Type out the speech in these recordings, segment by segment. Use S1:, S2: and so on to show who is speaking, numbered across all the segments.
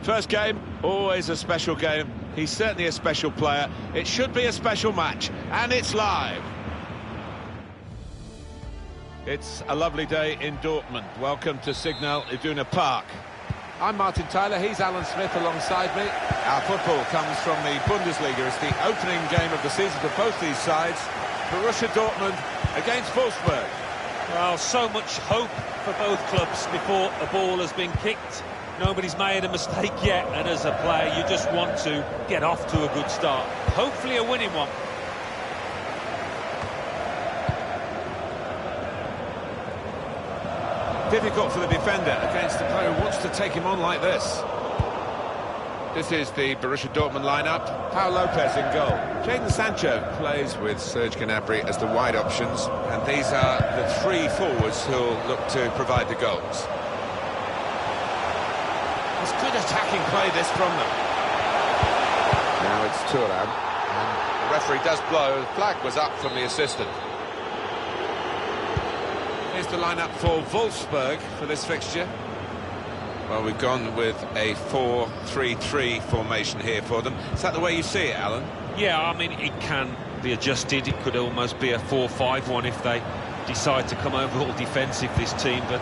S1: First game, always a special game. He's certainly a special player. It should be a special match, and it's live. It's a lovely day in Dortmund. Welcome to Signal Iduna Park. I'm Martin Tyler, he's Alan Smith alongside me. Our football comes from the Bundesliga. It's the opening game of the season for both these sides. Borussia Dortmund against Wolfsburg.
S2: Well, so much hope for both clubs before a ball has been kicked. Nobody's made a mistake yet, and as a player, you just want to get off to a good start. Hopefully a winning one.
S1: Difficult for the defender against the player who wants to take him on like this. This is the Borussia Dortmund lineup. Pau Lopez in goal. Jadon Sancho plays with Serge Gnabry as the wide options, and these are the three forwards who'll look to provide the goals. It's good attacking play, this, from them. Now it's Thuram, and the referee does blow. The flag was up from the assistant. Here's the lineup for Wolfsburg for this fixture. Well, we've gone with a 4-3-3 formation here for them. Is that the way you see it, Alan?
S2: Yeah, I mean, it can be adjusted. It could almost be a 4-5-1 if they decide to come over all defensive, this team. But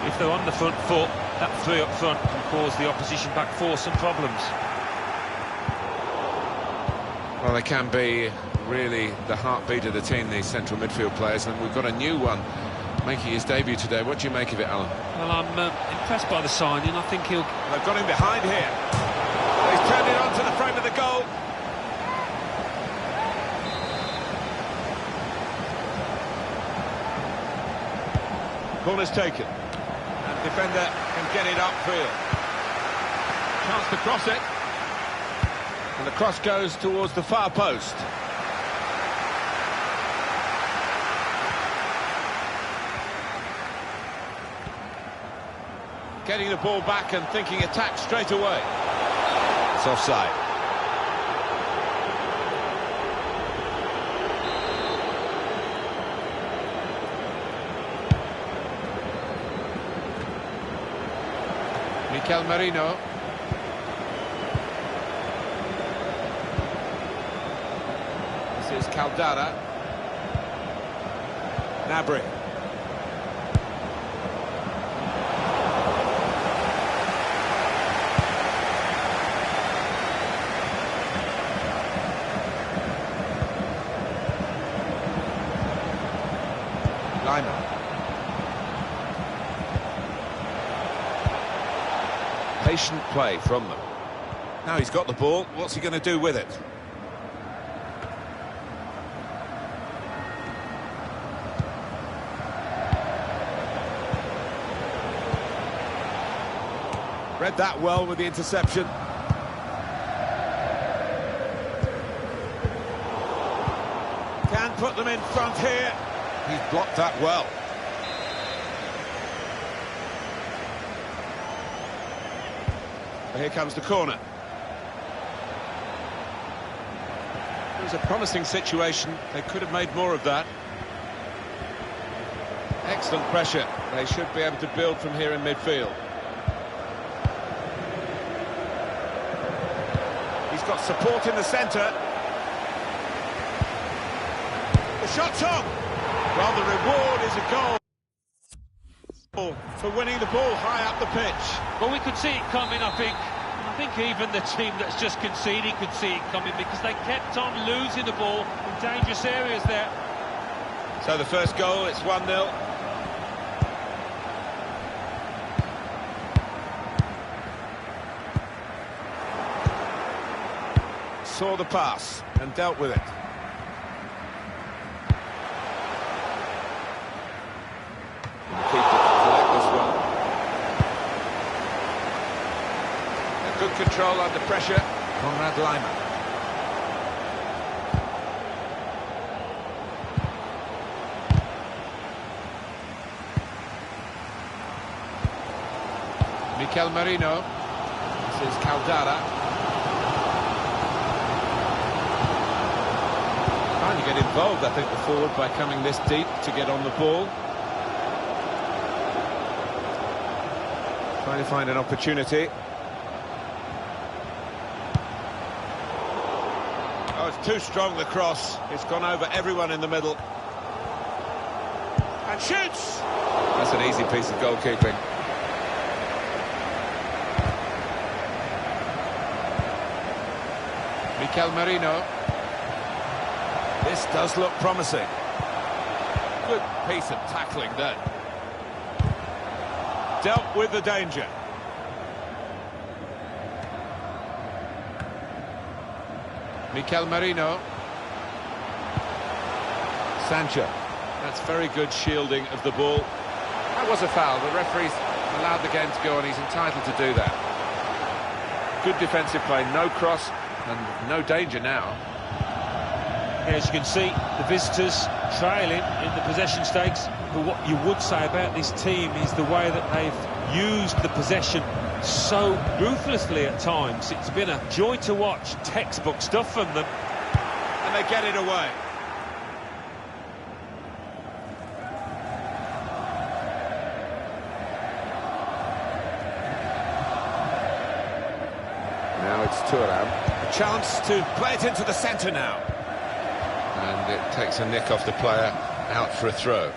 S2: if they're on the front foot, that three up front can cause the opposition back four some problems.
S1: Well, they can be really the heartbeat of the team, these central midfield players, and we've got a new one making his debut today. What do you make of it, Alan?
S2: Well, I'm impressed by the signing. I think he'll...
S1: They've got him behind here. He's turned it onto the frame of the goal. Corner's taken. And defender can get it upfield. Chance to cross it. And the cross goes towards the far post. Getting the ball back and thinking attack straight away. It's offside. Mikel Merino. This is Caldara. Gnabry. Lyman. Patient play from them. Now he's got the ball. What's he going to do with it? Read that well with the interception. Can put them in front here. He's blocked that well. Here comes the corner. It was a promising situation. They could have made more of that. Excellent pressure. They should be able to build from here in midfield. He's got support in the centre. The shot's on. Well, the reward is a goal for winning the ball high up the pitch.
S2: Well, we could see it coming, I think. I think even the team that's just conceded could see it coming because they kept on losing the ball in dangerous areas there.
S1: So the first goal, it's 1-0. Saw the pass and dealt with it. Good control under pressure. Konrad Lyman. Mikel Merino. This is Caldara. Trying to get involved, I think, the forward by coming this deep to get on the ball. Trying to find an opportunity. Too strong, the cross. It's gone over everyone in the middle. And shoots! That's an easy piece of goalkeeping. Mikel Merino. This does look promising. Good piece of tackling then. Dealt with the danger. Mikel Merino. Sancho. That's very good shielding of the ball. That was a foul. The referee's allowed the game to go on. He's entitled to do that. Good defensive play, no cross and no danger now.
S2: As you can see, the visitors trailing in the possession stakes. But what you would say about this team is the way that they've used the possession so ruthlessly at times. It's been a joy to watch, textbook stuff from them.
S1: And they get it away. Now it's Thuram. A chance to play it into the centre now. And it takes a nick off the player, out for a throw.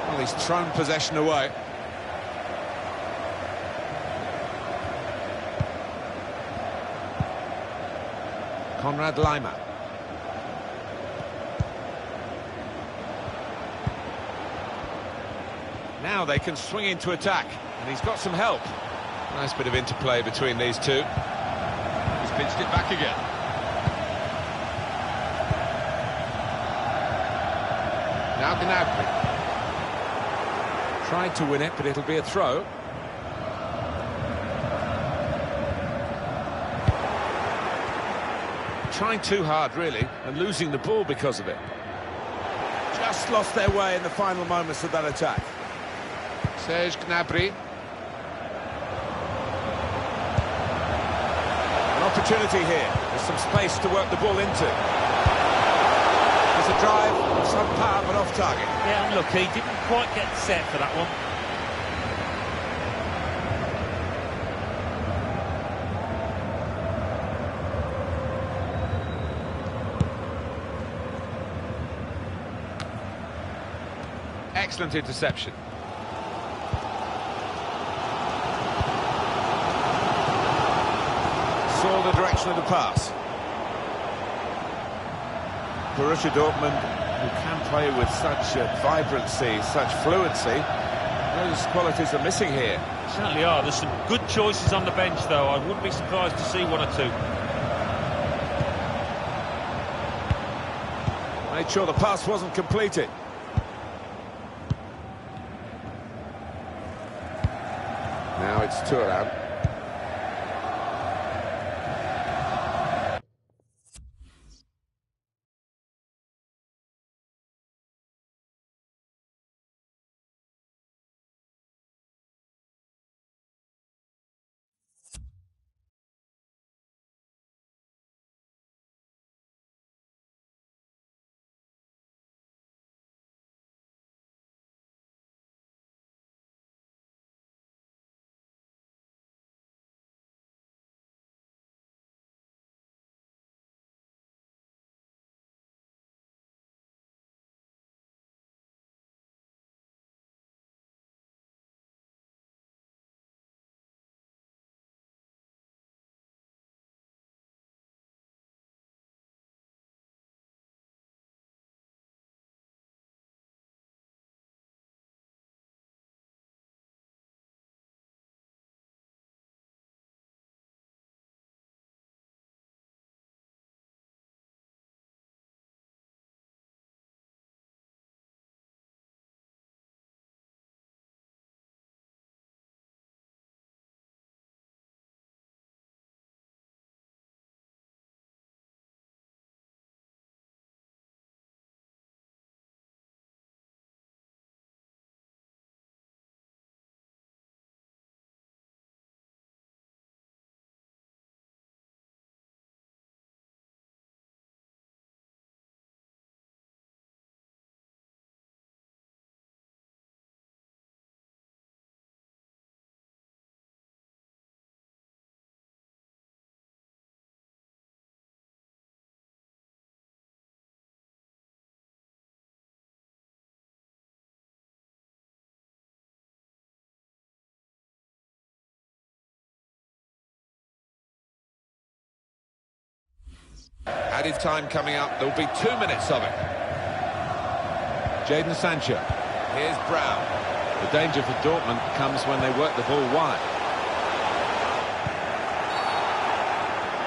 S1: Well, he's thrown possession away. Konrad Laimer. Now they can swing into attack, and he's got some help. Nice bit of interplay between these two. He's pinched it back again. Now Gnabry. Tried to win it, but it'll be a throw. Trying too hard, really, and losing the ball because of it. Just lost their way in the final moments of that attack. Serge Gnabry. An opportunity here. There's some space to work the ball into. There's a drive, some power, but off target.
S2: Yeah, unlucky. Didn't quite get set for that one.
S1: Excellent interception. Saw the direction of the pass. Borussia Dortmund, who can play with such vibrancy, such fluency, those qualities are missing here.
S2: Certainly are. There's some good choices on the bench, though. I wouldn't be surprised to see one or two.
S1: Made sure the pass wasn't completed. Now it's Thuram. Added time coming up. There'll be 2 minutes of it. Jadon Sancho. Here's Brown.
S3: The danger for Dortmund comes when they work the ball wide.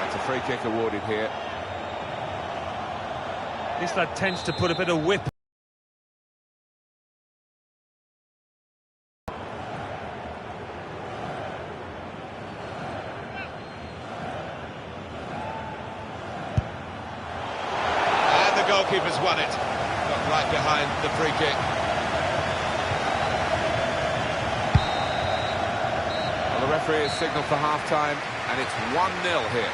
S1: That's a free kick awarded here.
S2: This lad tends to put a bit of whip.
S1: And the goalkeeper's won it. Got right behind the free kick. Well, the referee has signalled for half-time, and it's 1-0 here.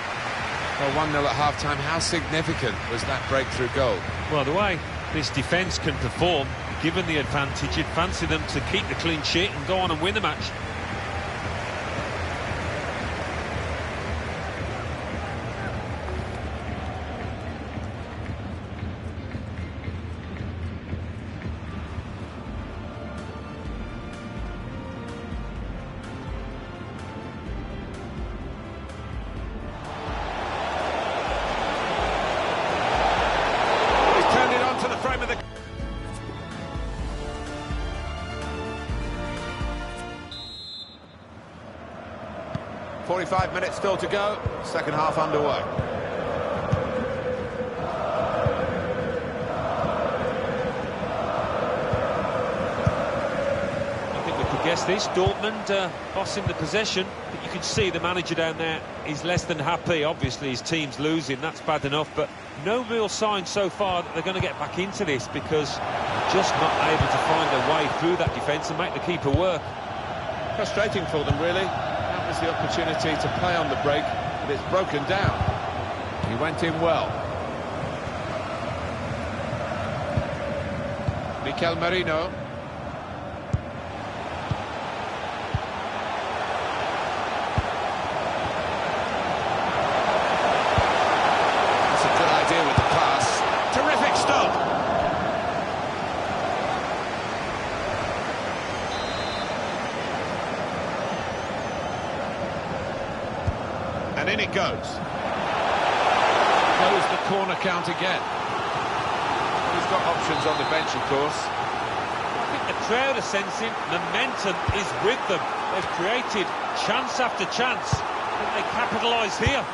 S1: Well, 1-0 at half-time. How significant was that breakthrough goal?
S2: Well, the way this defence can perform, given the advantage, you'd fancy them to keep the clean sheet and go on and win the match.
S1: Turned it onto the frame of the... 45 minutes still to go. Second half underway.
S2: I think we could guess this. Dortmund bossing the possession, but you can see the manager down there is less than happy. Obviously his team's losing, that's bad enough, but no real sign so far that they're going to get back into this, because they're just not able to find a way through that defence and make the keeper work.
S3: Frustrating for them, really. That was the opportunity to play on the break, but it's broken down.
S1: He went in well. Mikel Merino. That's a good idea with the pass. Terrific stop. And in it goes. Goes the corner count again. He's got options on the bench, of course.
S2: I think the crowd are sensing momentum is with them. They've created chance after chance. Can they capitalise here?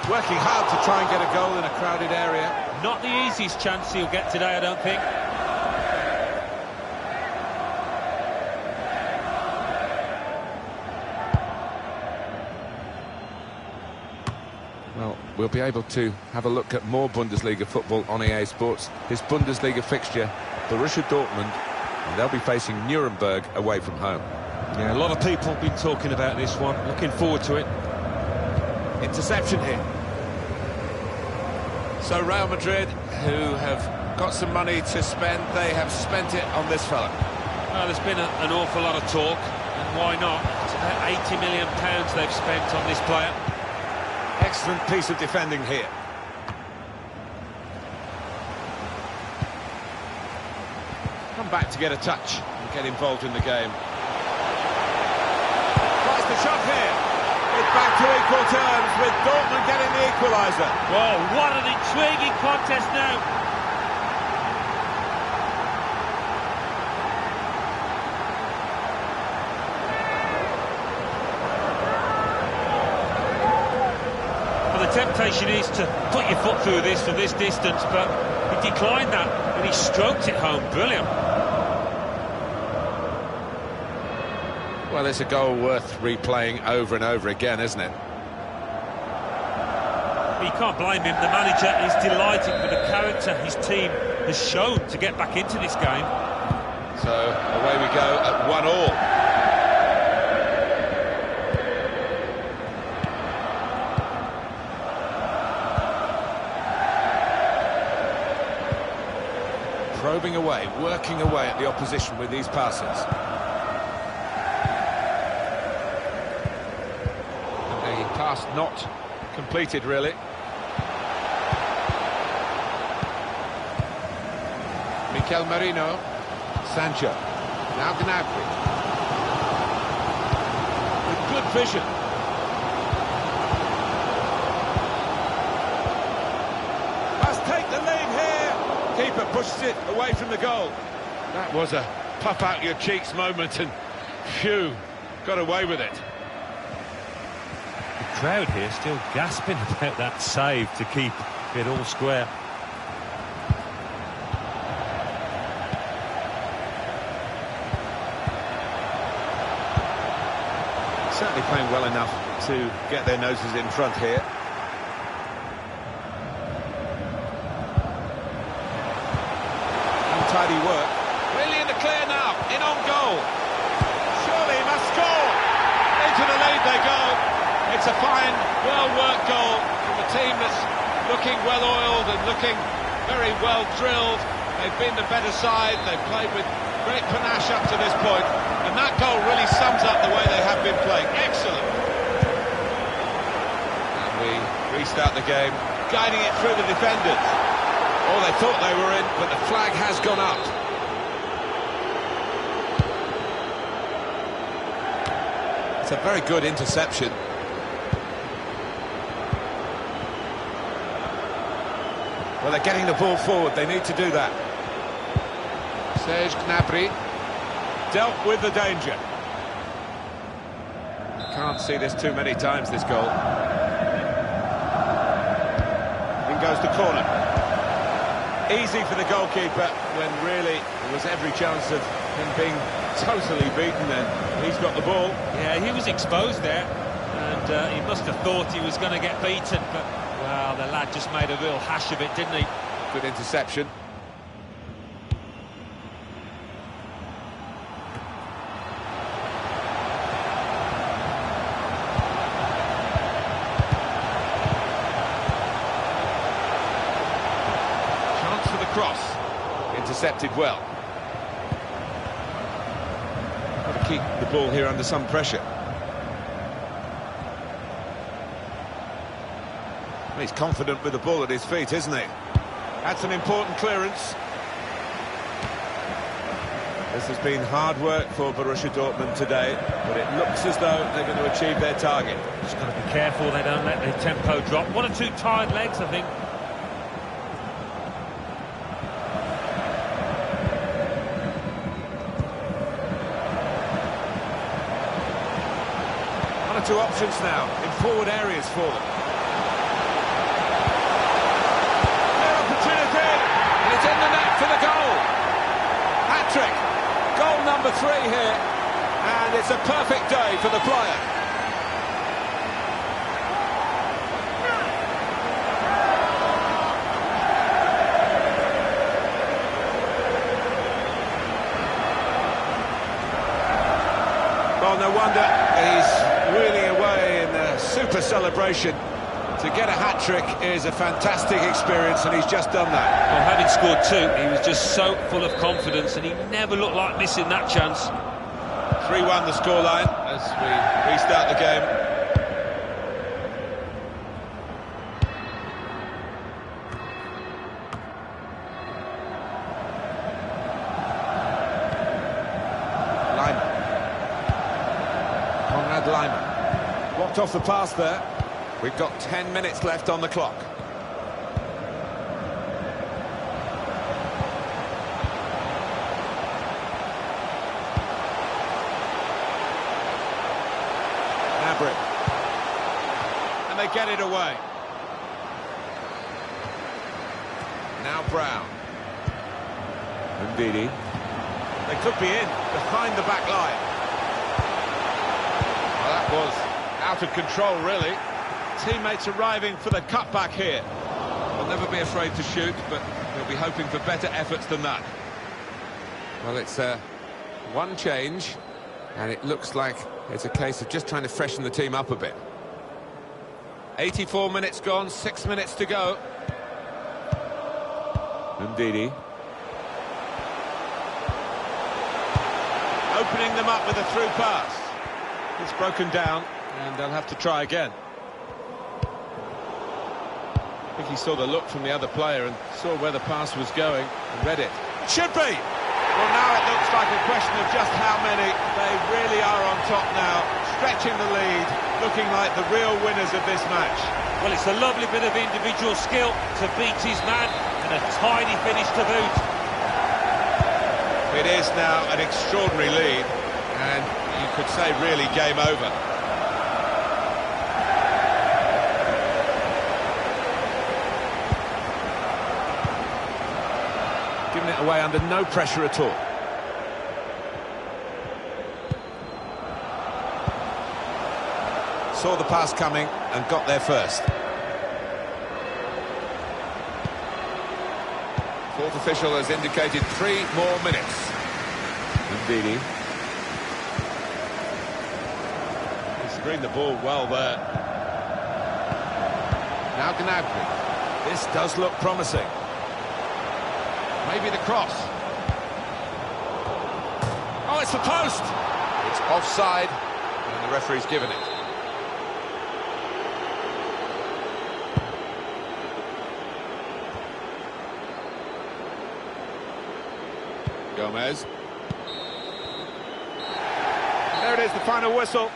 S1: Working hard to try and get a goal in a crowded area.
S2: Not the easiest chance he'll get today, I don't think.
S1: Well, we'll be able to have a look at more Bundesliga football on EA Sports. This Bundesliga fixture, Borussia Dortmund, and they'll be facing Nuremberg away from home.
S2: Yeah, a lot of people have been talking about this one. Looking forward to it.
S1: Interception here. So Real Madrid, who have got some money to spend, they have spent it on this fella.
S2: Well, there's been an awful lot of talk, and why not? It's about £80 million they've spent on this player.
S1: Excellent piece of defending here. Come back to get a touch and get involved in the game. Tries the shot here. It's back to equal terms with Dortmund getting the equaliser.
S2: Whoa, what an intriguing contest now. Well, the temptation is to put your foot through this from this distance, but he declined that and he stroked it home. Brilliant.
S1: Well, it's a goal worth replaying over and over again, isn't it?
S2: You can't blame him. The manager is delighted with the character his team has shown to get back into this game.
S1: So away we go at 1-1. Probing away, working away at the opposition with these passes. And the pass not completed, really. Mikel Merino. Sancho. Now Gnabry. With good vision. pushes it away from the goal. That was a puff out your cheeks moment, and phew, got away with it.
S2: The crowd here still gasping about that save to keep it all square.
S1: Certainly playing well enough to get their noses in front here. Untidy work. Really in the clear now, in on goal. Surely he must score. Into the lead they go. It's a fine, well-worked goal from a team that's looking well-oiled and looking very well-drilled. They've been the better side. They've played with great panache up to this point, and that goal really sums up the way they have been playing. Excellent. And we restart the game, guiding it through the defenders. Oh, they thought they were in, but the flag has gone up. It's a very good interception. Well, they're getting the ball forward. They need to do that. Serge Gnabry dealt with the danger. Can't see this too many times, this goal. In goes the corner. Easy for the goalkeeper when really there was every chance of him being totally beaten, and he's got the ball.
S2: Yeah, he was exposed there, and he must have thought he was going to get beaten, but, well, the lad just made a real hash of it, didn't he?
S1: Good interception. Chance for the cross. Intercepted well. Got to keep the ball here under some pressure. He's confident with the ball at his feet, isn't he? That's an important clearance. This has been hard work for Borussia Dortmund today, but it looks as though they're going to achieve their target.
S2: Just got to be careful they don't let the tempo drop. One or two tired legs, I think.
S1: One or two options now in forward areas for them. It's in the net for the goal. Hat-trick. Goal number 3 here. And it's a perfect day for the player. Well, no wonder he's reeling away in a super celebration. To get a hat-trick is a fantastic experience, and he's just done that.
S2: Well, having scored 2, he was just so full of confidence, and he never looked like missing that chance.
S1: 3-1 the scoreline as we restart the game. Lima. Konrad Lima. Blocked off the pass there. We've got 10 minutes left on the clock. Gnabry. And they get it away. Now Brown. Ndidi. They could be in, behind the back line. Well, that was out of control, really. Teammates arriving for the cutback here. They'll never be afraid to shoot, but they'll be hoping for better efforts than that. Well, it's one change, and it looks like it's a case of just trying to freshen the team up a bit. 84 minutes gone, 6 minutes to go. Ndidi. Opening them up with a through pass. It's broken down, and they'll have to try again. I think he saw the look from the other player and saw where the pass was going and read it. Should be! Well, now it looks like a question of just how many. They really are on top now, stretching the lead, looking like the real winners of this match.
S2: Well, it's a lovely bit of individual skill to beat his man, and a tiny finish to boot.
S1: It is now an extraordinary lead, and you could say really game over. Giving it away under no pressure at all. Saw the pass coming and got there first. Fourth official has indicated 3 more minutes. Ndidi. He screened the ball well there. Now Gnabry. This does look promising. Maybe the cross. Oh, it's the post! It's offside, and the referee's given it. Gomez. There it is, the final whistle.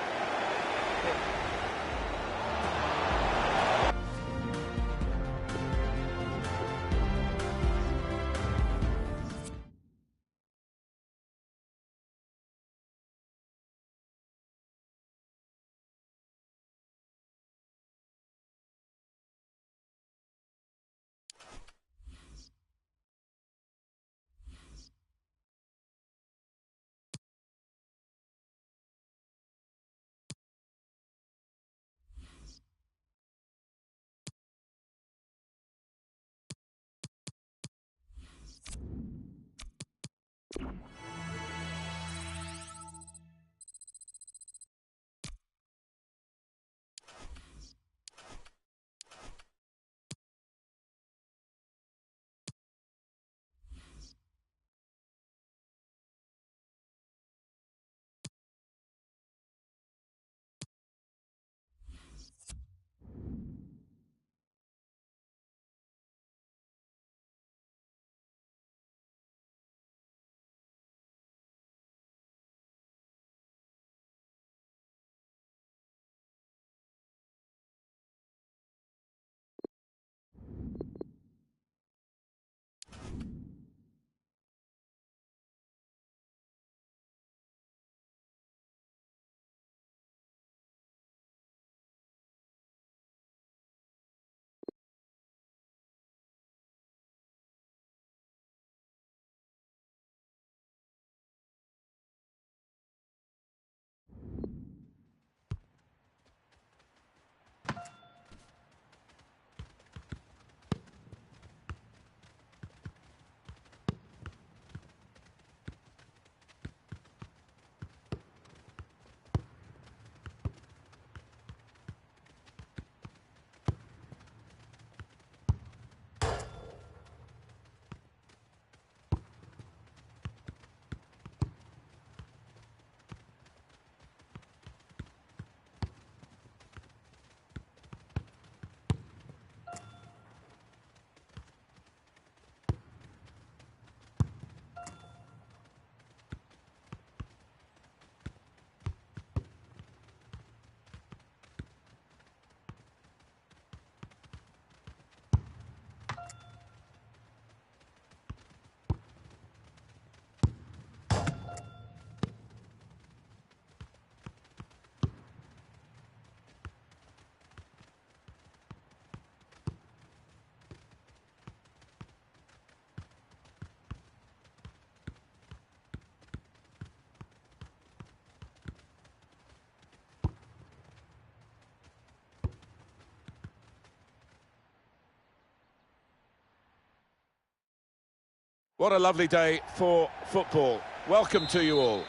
S1: What a lovely day for football. Welcome to you all.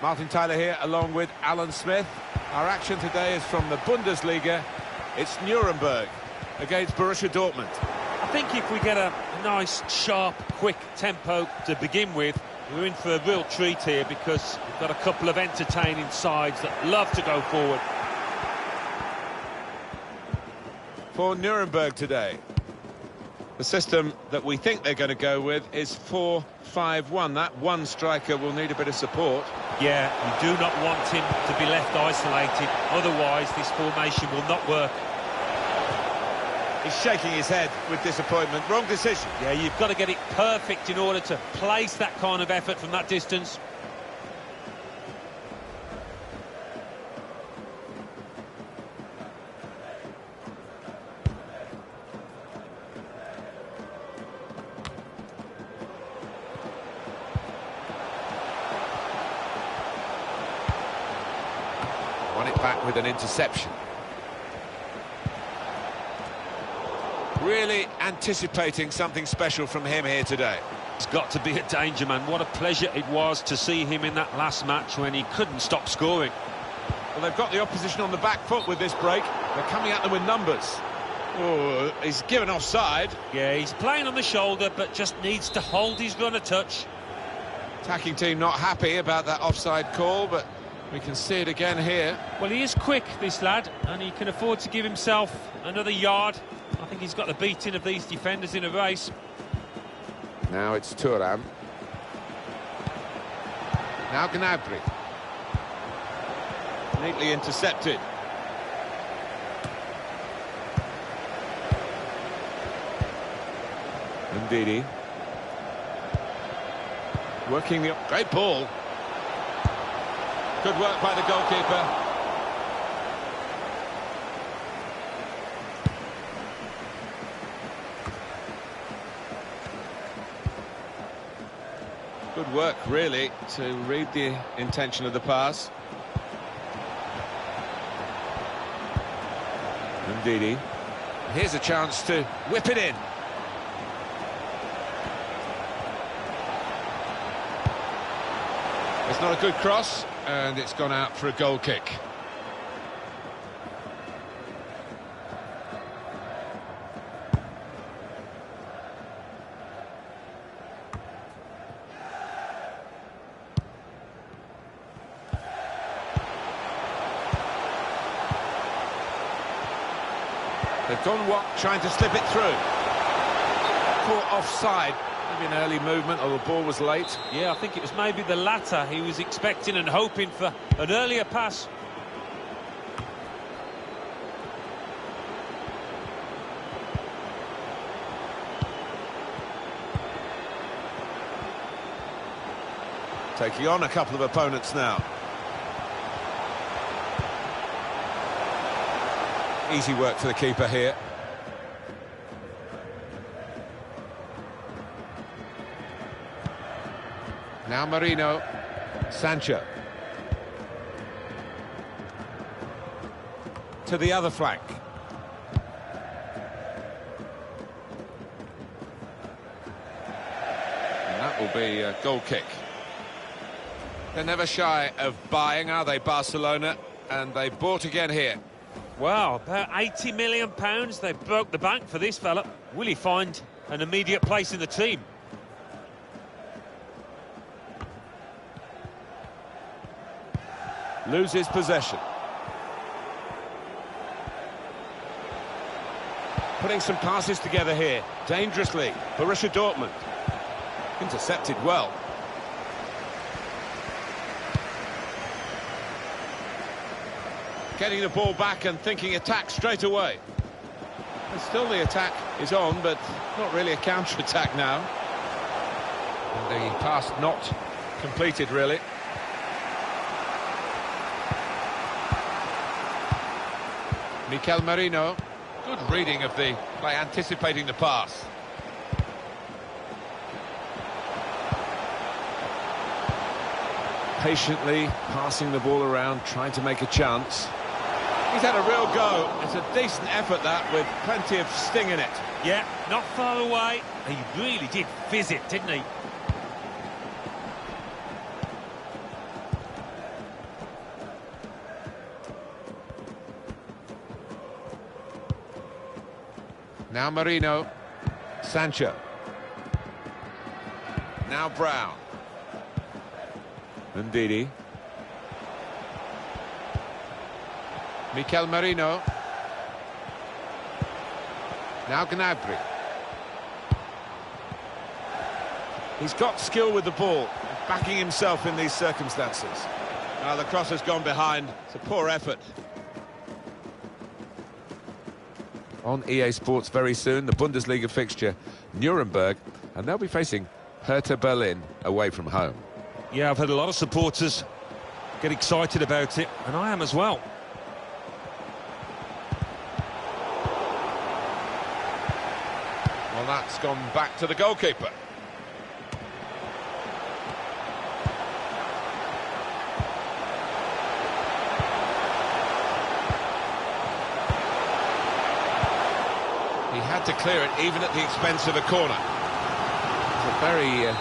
S1: Martin Tyler here along with Alan Smith. Our action today is from the Bundesliga. It's Nuremberg against Borussia Dortmund.
S2: I think if we get a nice, sharp, quick tempo to begin with, we're in for a real treat here because we've got a couple of entertaining sides that love to go forward.
S1: For Nuremberg today, the system that we think they're going to go with is 4-5-1. That one striker will need a bit of support.
S2: Yeah, you do not want him to be left isolated. Otherwise, this formation will not work.
S3: He's shaking his head with disappointment. Wrong decision.
S2: Yeah, you've got to get it perfect in order to place that kind of effort from that distance.
S1: Won it back with an interception. Really anticipating something special from him here today.
S2: It's got to be a danger man. What a pleasure it was to see him in that last match when he couldn't stop scoring.
S3: Well, they've got the opposition on the back foot with this break. They're coming at them with numbers. Oh, he's given offside.
S2: Yeah, he's playing on the shoulder, but just needs to hold his run a touch.
S3: Attacking team not happy about that offside call, but we can see it again here.
S2: Well, he is quick, this lad, and he can afford to give himself another yard. I think he's got the beating of these defenders in a race.
S1: Now it's Thuram. Now Gnabry.
S3: Neatly intercepted.
S1: Ndidi.
S3: Working the... Great ball. Good work by the goalkeeper. Good work, really, to read the intention of the pass.
S1: Ndidi. Here's a chance to whip it in.
S3: It's not a good cross, and it's gone out for a goal kick. They've gone what? Trying to slip it through. Caught offside. Maybe an early movement, or the ball was late.
S2: Yeah, I think it was maybe the latter. He was expecting and hoping for an earlier pass.
S3: Taking on a couple of opponents now. Easy work for the keeper here.
S1: Now Marino. Sancho.
S3: To the other flank. And that will be a goal kick. They're never shy of buying, are they, Barcelona? And they bought again here.
S2: Wow, about £80 million. They broke the bank for this fella. Will he find an immediate place in the team?
S3: Loses possession. Putting some passes together here. Dangerously. Borussia Dortmund. Intercepted well. Getting the ball back and thinking attack straight away. And still the attack is on, but not really a counter-attack now. And the pass not completed, really.
S1: Mikel Merino.
S3: Good reading of the play, anticipating the pass. Patiently passing the ball around, trying to make a chance. He's had a real go. It's a decent effort, that, with plenty of sting in it.
S2: Yeah, not far away. He really did fizz it, didn't he?
S1: Now Marino.
S3: Sancho. Now Brown.
S1: Ndidi. Mikel Merino. Now Gnabry.
S3: He's got skill with the ball, backing himself in these circumstances. Now the cross has gone behind. It's a poor effort.
S1: on EA Sports very soon, the Bundesliga fixture, Nuremberg, and they'll be facing Hertha Berlin away from home.
S2: Yeah, I've had a lot of supporters get excited about it, and I am as well.
S3: Well, that's gone back to the goalkeeper. He had to clear it even at the expense of a corner. It was a very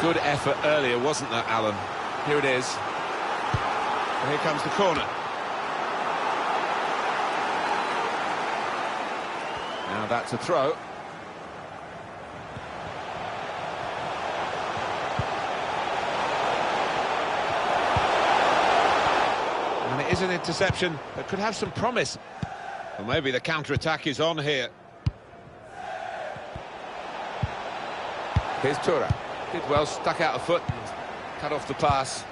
S3: good effort earlier, wasn't there, Alan? Here it is. And here comes the corner. Now that's a throw. And it is an interception that could have some promise. Well, maybe the counter-attack is on here.
S1: Here's Tura. Did well, stuck out a foot and cut off the pass.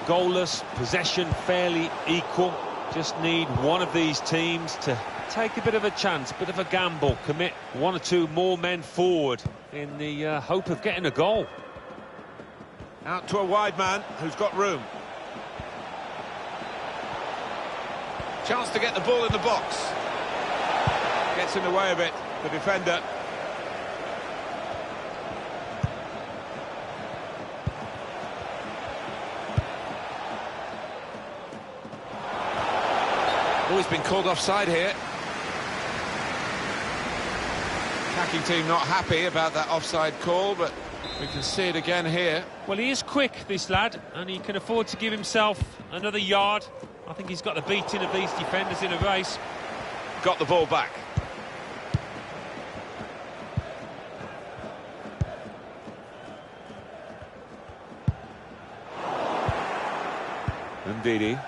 S2: Goalless, possession fairly equal. Just need one of these teams to take a bit of a chance, bit of a gamble, commit one or two more men forward in the hope of getting a goal.
S3: Out to a wide man who's got room. Chance to get the ball in the box. Gets in the way of it, the defender. Oh, he's been called offside here. Attacking team not happy about that offside call, but we can see it again here.
S2: Well, he is quick, this lad, and he can afford to give himself another yard. I think he's got the beating of these defenders in a race.
S3: Got the ball back.
S1: Ndidi.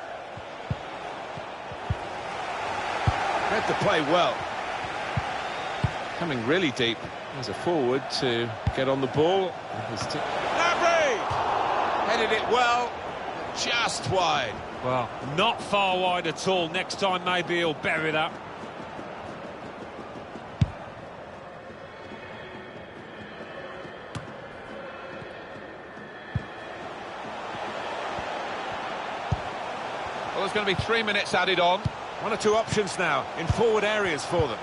S3: Read the play well. Coming really deep as a forward to get on the ball. Gnabry! Headed it well, just wide.
S2: Well, not far wide at all. Next time maybe he'll bury that.
S3: Well, there's going to be 3 minutes added on. One or two options now in forward areas for them.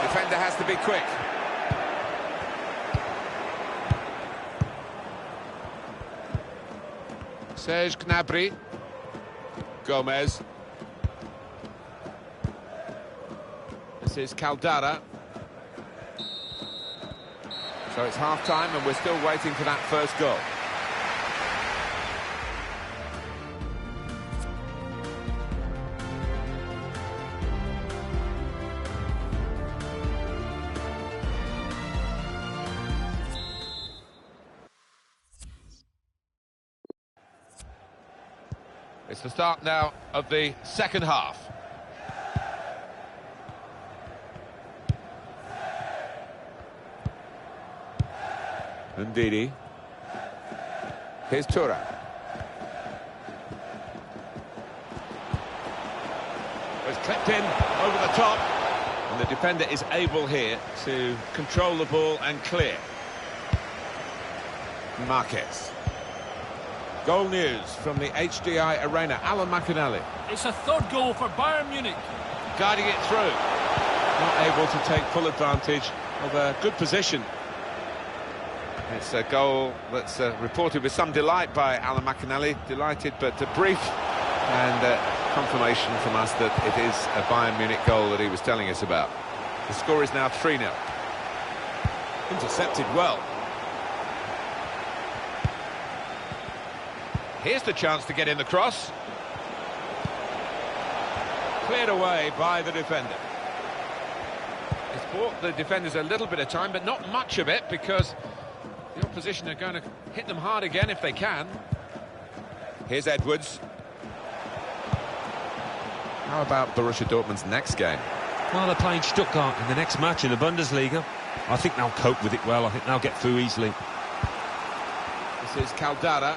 S1: Defender has to be quick.
S3: Serge Gnabry. Gomez. This is Caldara.
S1: So it's half-time and we're still waiting for that first goal.
S3: It's the start now of the second half.
S1: Ndidi. Here's Tura.
S3: It's clipped in over the top. And the defender is able here to control the ball and clear. Marquez. Goal news from the HDI Arena. Alan McInally.
S4: It's a third goal for Bayern Munich.
S3: Guiding it through. Not able to take full advantage of a good position. It's a goal that's reported with some delight by Alan McInally. Delighted, but brief. And confirmation from us that it is a Bayern Munich goal that he was telling us about. The score is now 3-0. Intercepted well. Here's the chance to get in the cross. Cleared away by the defender. It's bought the defenders a little bit of time, but not much of it, because the opposition are going to hit them hard again if they can. Here's Edwards.
S1: How about Borussia Dortmund's next game?
S2: Well, they're playing Stuttgart in the next match in the Bundesliga. I think they'll cope with it well. I think they'll get through easily.
S3: This is Caldara.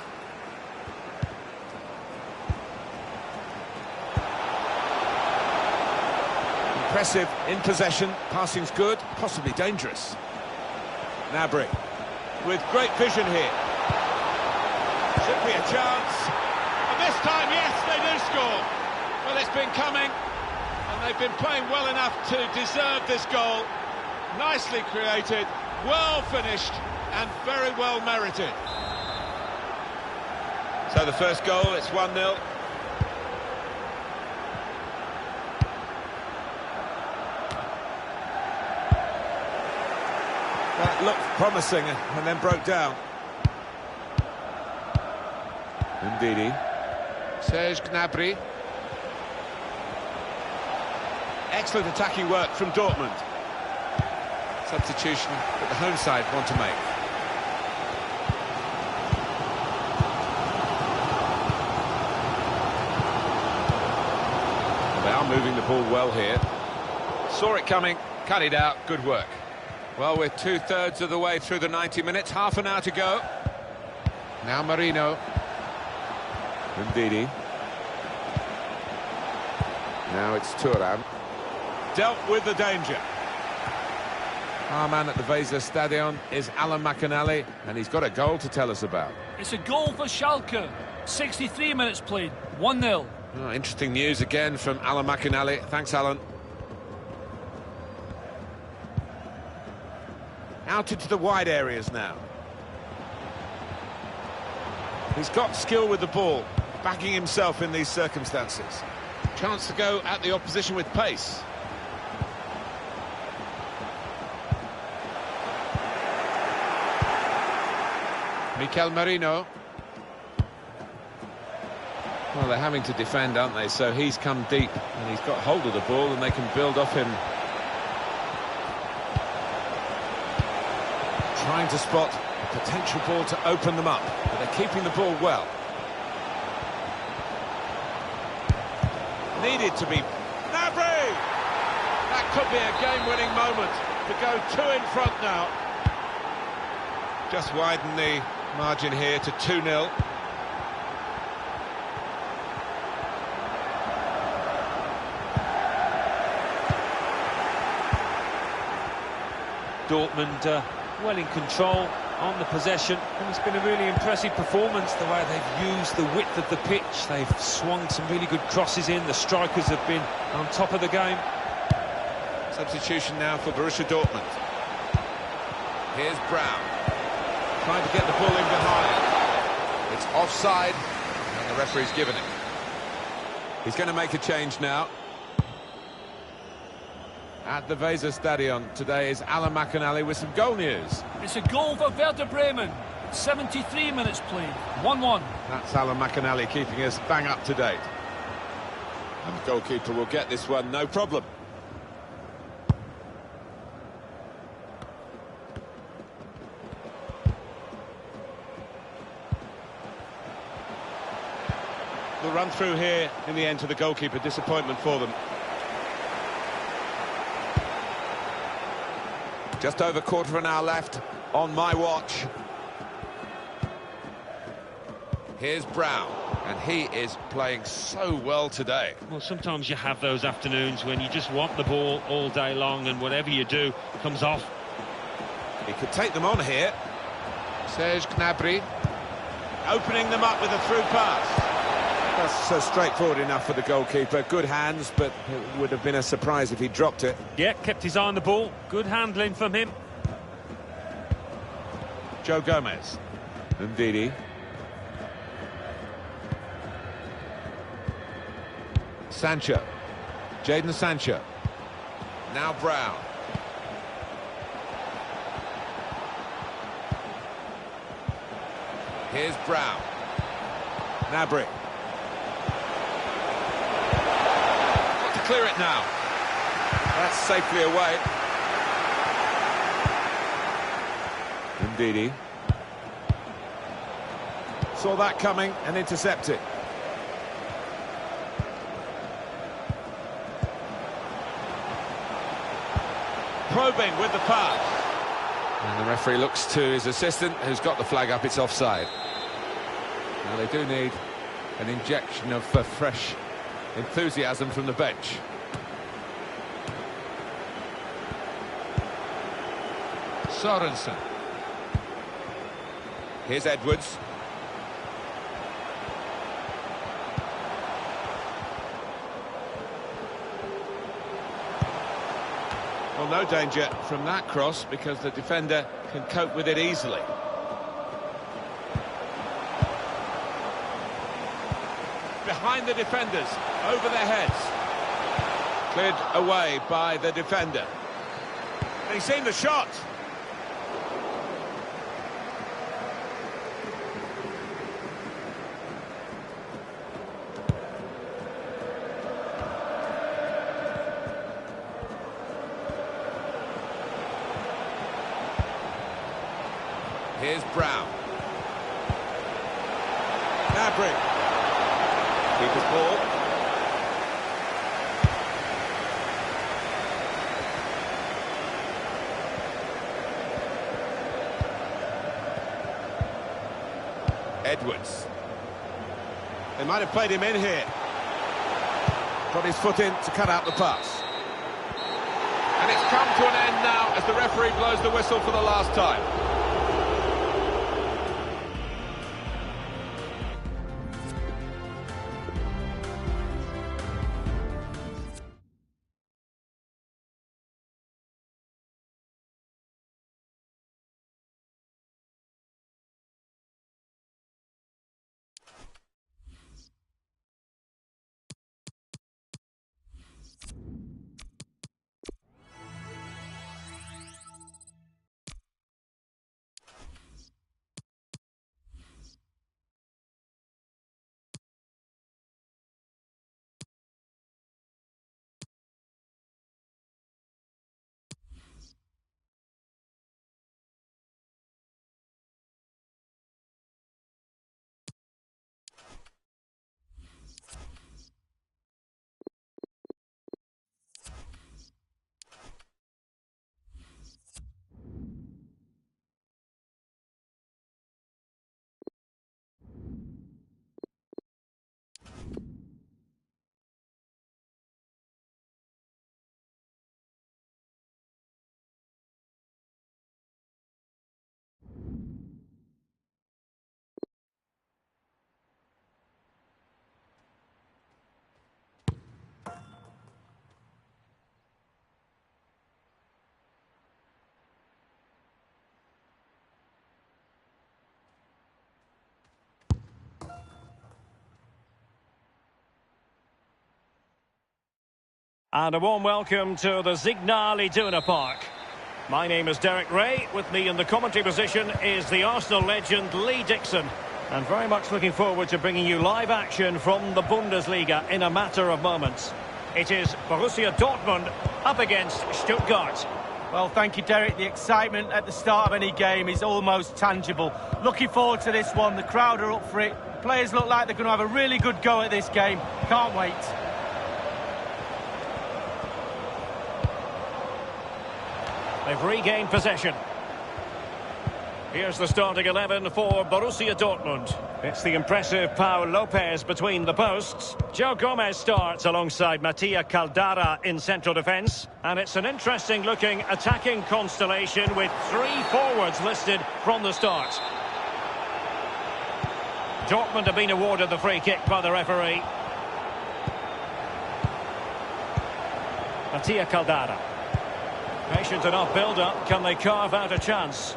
S3: Impressive in possession, passing's good, possibly dangerous. Gnabry with great vision here. Should be a chance. And this time, yes, they do score. Well, it's been coming, and they've been playing well enough to deserve this goal. Nicely created, well finished, and very well merited. So the first goal, it's 1-0. That looked promising and then broke down. Ndidi. Serge Gnabry. Excellent attacking work from Dortmund. Substitution that the home side want to make. They are moving the ball well here. Saw it coming, cut it out, good work. Well, we're two-thirds of the way through the 90 minutes, half an hour to go. Now Marino. Ndidi. Now it's Thuram. Dealt with the danger. Our man at the Weserstadion is Alan McInally, and he's got a goal to tell us about.
S4: It's a goal for Schalke. 63 minutes played, 1-0.
S3: Oh, interesting news again from Alan McInally. Thanks, Alan. Out into the wide areas now. He's got skill with the ball, backing himself in these circumstances. Chance to go at the opposition with pace. Mikel Merino. Well, they're having to defend, aren't they? So he's come deep and he's got hold of the ball and they can build off him. Trying to spot a potential ball to open them up, but they're keeping the ball well. Needed to be... Gnabry! That could be a game-winning moment to go two in front now. Just widen the margin here to 2-0.
S2: Dortmund well in control on the possession, and it's been a really impressive performance the way they've used the width of the pitch. They've swung some really good crosses in. The strikers have been on top of the game.
S3: Substitution now for Borussia Dortmund. Here's Brown, trying to get the ball in behind. It's offside, and the referee's given it. He's going to make a change now. At the Weserstadion today is Alan McInally with some goal news.
S4: It's a goal for Werder Bremen. 73 minutes played, 1-1.
S3: That's Alan McInally keeping us bang up to date. And the goalkeeper will get this one, no problem. The run through here in the end to the goalkeeper, disappointment for them. Just over quarter of an hour left on my watch. Here's Brown, and he is playing so well today.
S2: Well, sometimes you have those afternoons when you just want the ball all day long and whatever you do comes off.
S3: He could take them on here. Serge Gnabry opening them up with a through pass. That's straightforward enough for the goalkeeper. Good hands, but it would have been a surprise if he dropped it.
S2: Yeah, kept his eye on the ball. Good handling from him.
S3: Joe Gomez. Ndidi. Sancho. Jadon Sancho. Now Brown. Here's Brown. Gnabry. Clear it now. That's safely away. Ndidi. Saw that coming and intercepted. Probing with the pass.
S1: And the referee looks to his assistant, who's got the flag up. It's offside. Now they do need an injection of fresh enthusiasm from the bench. Sorensen. Here's Edwards. Well, no danger from that cross because the defender can cope with it easily. Behind the defenders, over their heads. Cleared away by the defender. He's seen the shot. Here's Brown. Gnabry. Keeper's ball. Edwards. They might have played him in here. Got his foot in to cut out the pass. And it's come to an end now as the referee blows the whistle for the last time.
S5: And a warm welcome to the Signal Iduna Park. My name is Derek Ray. With me in the commentary position is the Arsenal legend Lee Dixon. And very much looking forward to bringing you live action from the Bundesliga in a matter of moments. It is Borussia Dortmund up against Stuttgart.
S6: Well, thank you, Derek. The excitement at the start of any game is almost tangible. Looking forward to this one. The crowd are up for it. Players look like they're going to have a really good go at this game. Can't wait.
S5: They've regained possession. Here's the starting 11 for Borussia Dortmund. It's the impressive Pau Lopez between the posts. Joe Gomez starts alongside Mattia Caldara in central defence. And it's an interesting looking attacking constellation with 3 forwards listed from the start. Dortmund have been awarded the free kick by the referee. Mattia Caldara. Patient enough build-up. Can they carve out a chance?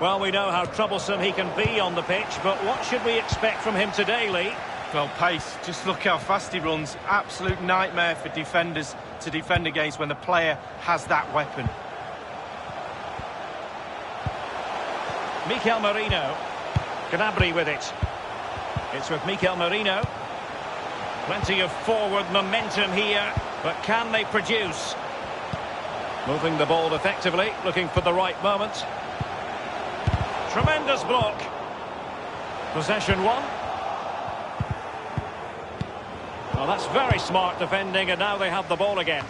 S5: Well, we know how troublesome he can be on the pitch, but what should we expect from him today, Lee?
S6: Well, pace. Just look how fast he runs. Absolute nightmare for defenders to defend against when the player has that weapon.
S5: Mikel Merino. Gnabry with it. It's with Mikel Merino. Plenty of forward momentum here, but can they produce? Moving the ball effectively, looking for the right moment. Tremendous block. Possession 1. Well, that's very smart defending, and now they have the ball again.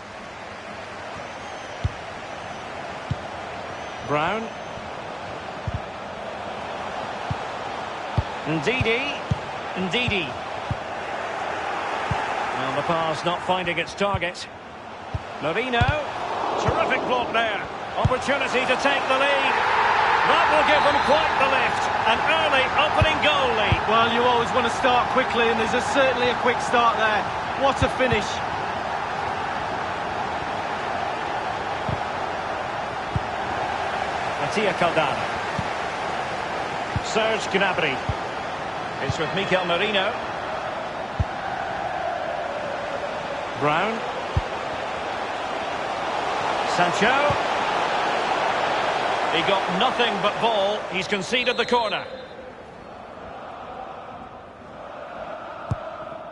S5: Brown. Ndidi. Ndidi. Well, the pass not finding its target. Merino. Terrific block there. Opportunity to take the lead. That will give them quite the lift. An early opening goal lead.
S6: Well, you always want to start quickly, and there's certainly a quick start there. What a finish.
S5: Mattia Caldana. Serge Gnabry. It's with Mikel Merino. Brown. Sancho. He got nothing but ball. He's conceded the corner.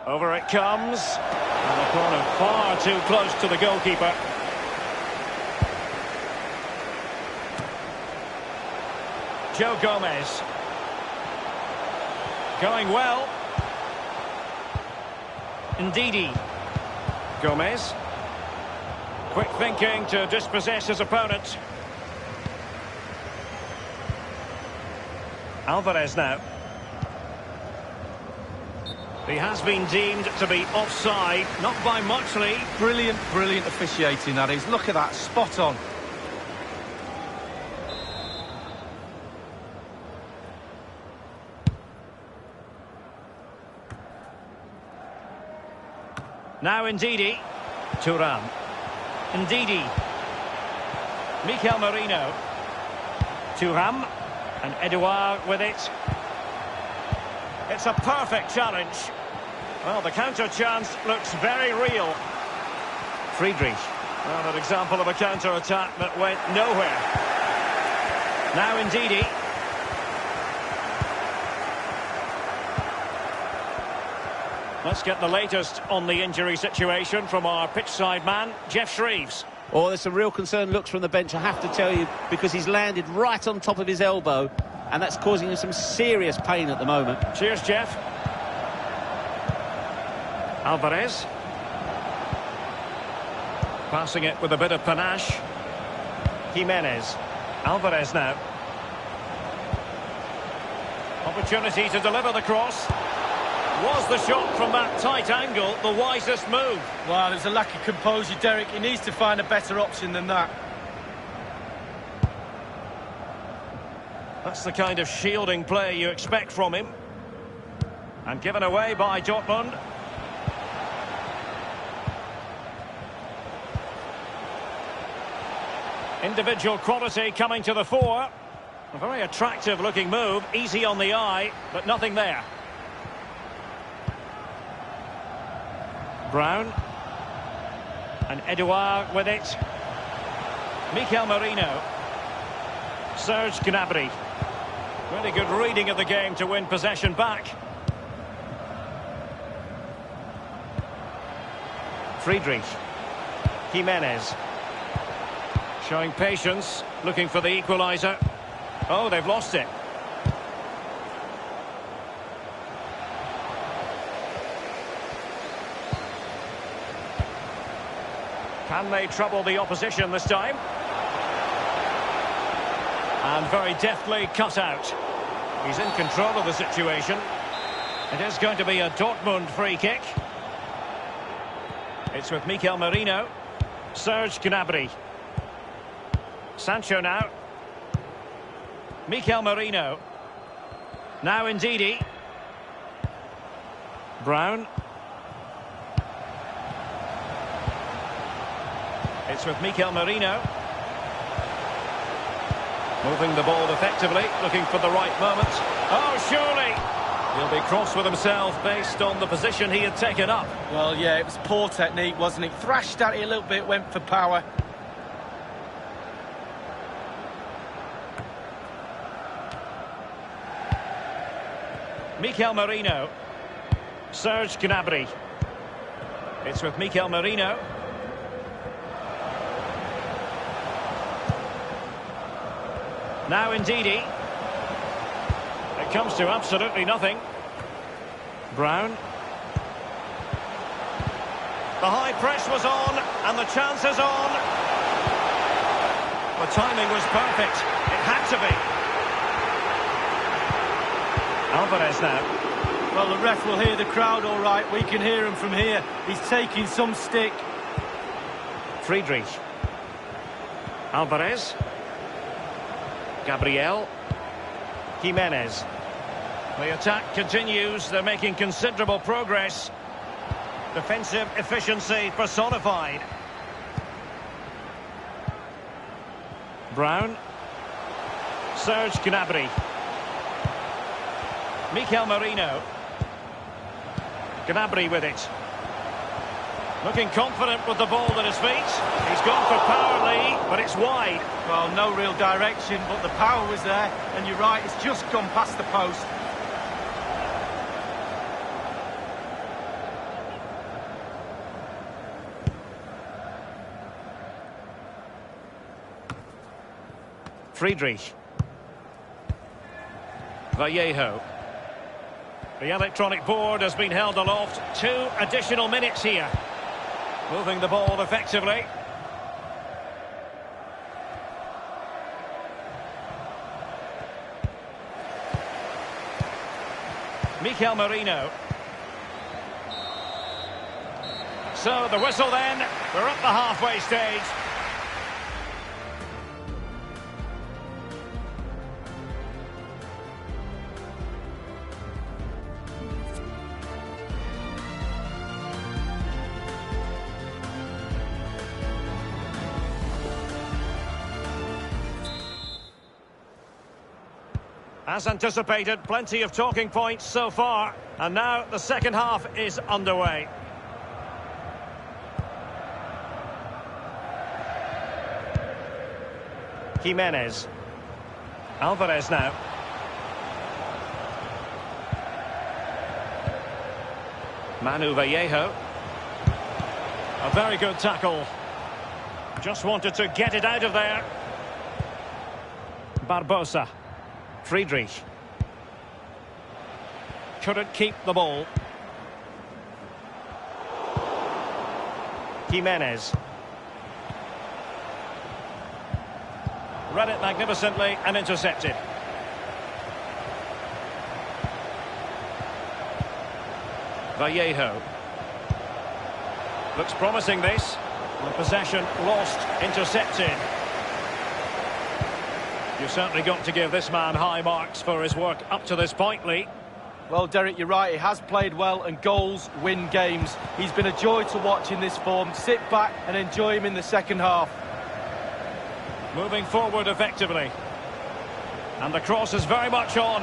S5: Over it comes. And the corner far too close to the goalkeeper. Joe Gomez. Going well. Ndidi. Gomez. Quick thinking to dispossess his opponent. Alvarez now. He has been deemed to be offside, not by much, Lee.
S6: Brilliant, brilliant officiating, that is. Look at that, spot on.
S5: Now Ndidi. Thuram. Ndidi. Mikel Merino. Thuram. And Edouard with it. It's a perfect challenge. Well, the counter chance looks very real. Friedrich. Well, an example of a counter-attack that went nowhere. Now Ndidi. Let's get the latest on the injury situation from our pitchside man, Jeff Shreeves.
S7: Oh, there's some real concern looks from the bench, I have to tell you, because he's landed right on top of his elbow, and that's causing him some serious pain at the moment.
S5: Cheers, Jeff. Alvarez. Passing it with a bit of panache. Jimenez. Alvarez now. Opportunity to deliver the cross. Was the shot from that tight angle the wisest move?
S6: Well, there's a lack of composure, Derek. He needs to find a better option than that.
S5: That's the kind of shielding play you expect from him. And given away by Dortmund. Individual quality coming to the fore. A very attractive looking move, easy on the eye, but nothing there. Brown. And Edouard with it. Mikel Merino. Serge Gnabry. Really good reading of the game to win possession back. Friedrich. Jimenez. Showing patience, looking for the equaliser. Oh, they've lost it. Can they trouble the opposition this time? And very deftly cut out. He's in control of the situation. It is going to be a Dortmund free kick. It's with Mikel Merino. Serge Gnabry. Sancho now. Mikel Merino. Now Ndidi. Brown. It's with Mikel Merino. Moving the ball effectively, looking for the right moment. Oh, surely! He'll be cross with himself based on the position he had taken up.
S6: Well, yeah, it was poor technique, wasn't it? Thrashed at it a little bit, went for power.
S5: Mikel Merino. Serge Gnabry. It's with Mikel Merino. Now Ndidi. It comes to absolutely nothing. Brown. The high press was on, and the chance is on. The timing was perfect. It had to be. Alvarez now.
S6: Well, the ref will hear the crowd all right. We can hear him from here. He's taking some stick.
S5: Friedrich. Alvarez. Gabriel. Jimenez. The attack continues. They're making considerable progress. Defensive efficiency personified. Brown. Serge Gnabry. Mikel Merino. Gnabry with it. Looking confident with the ball at his feet. He's gone for power, Lee, but it's wide.
S6: Well, no real direction, but the power was there. And you're right, it's just gone past the post.
S5: Friedrich. Vallejo. The electronic board has been held aloft. 2 additional minutes here. Moving the ball effectively. Mikel Merino. So the whistle then. We're at the halfway stage. As anticipated, plenty of talking points so far. And now the second half is underway. Jimenez. Alvarez now. Manu Vallejo. A very good tackle. Just wanted to get it out of there. Barbosa. Friedrich. Couldn't keep the ball. Jimenez. Read it magnificently and intercepted. Vallejo. Looks promising, this. The possession lost, intercepted. You've certainly got to give this man high marks for his work up to this point, Lee.
S6: Well, Derek, you're right. He has played well, and goals win games. He's been a joy to watch in this form. Sit back and enjoy him in the second half.
S5: Moving forward effectively. And the cross is very much on.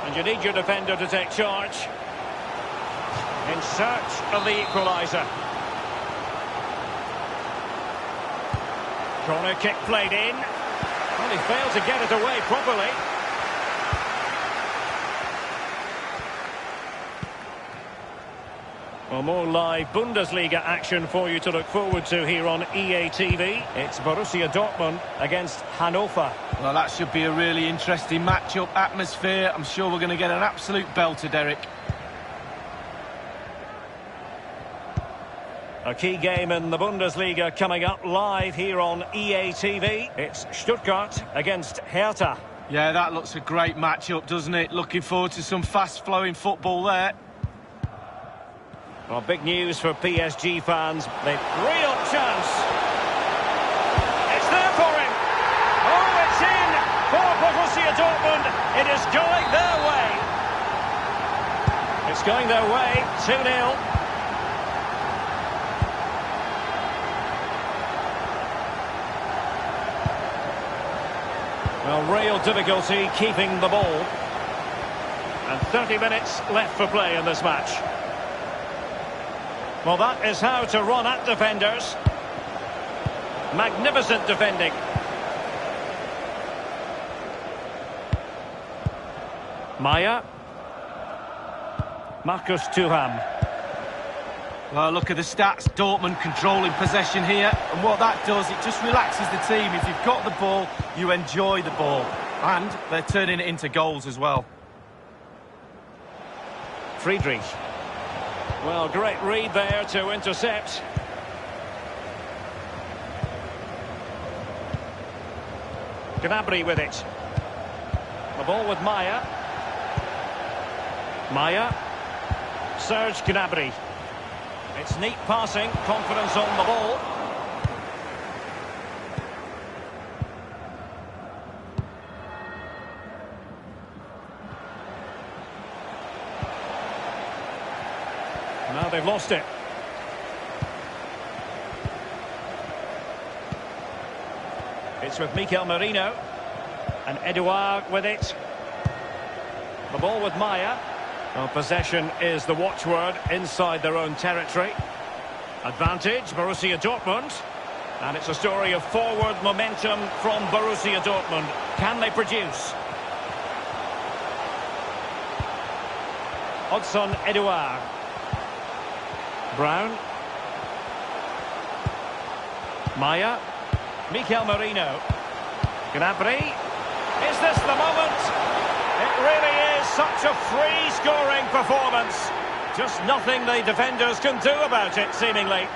S5: And you need your defender to take charge. In search of the equaliser. Corner kick played in. Well, he failed to get it away properly. Well, more live Bundesliga action for you to look forward to here on EA TV. It's Borussia Dortmund against Hannover.
S6: Well, that should be a really interesting match-up atmosphere. I'm sure we're going to get an absolute belter, Derek.
S5: A key game in the Bundesliga coming up live here on EA TV. It's Stuttgart against Hertha.
S6: Yeah, that looks a great match-up, doesn't it? Looking forward to some fast-flowing football there.
S5: Well, big news for PSG fans. They've real chance. It's there for him. Oh, it's in for Borussia Dortmund. It is going their way. It's going their way. 2-0. Well, real difficulty keeping the ball. And 30 minutes left for play in this match. Well, that is how to run at defenders. Magnificent defending. Maya. Marcus Thuram.
S6: Well, look at the stats. Dortmund controlling possession here. And what that does, it just relaxes the team. If you've got the ball, you enjoy the ball. And they're turning it into goals as well.
S5: Friedrich. Well, great read there to intercept. Gnabry with it. The ball with Maya. Maya. Serge Gnabry. It's neat passing, confidence on the ball. Now they've lost it. It's with Mikel Merino. And Edouard with it. The ball with Maya. Well, possession is the watchword inside their own territory. Advantage, Borussia Dortmund. And it's a story of forward momentum from Borussia Dortmund. Can they produce? Odsonne Edouard. Brown. Maya. Mikel Merino. Gnabry. Is this the moment? It really is such a free-scoring performance. Just nothing the defenders can do about it, seemingly.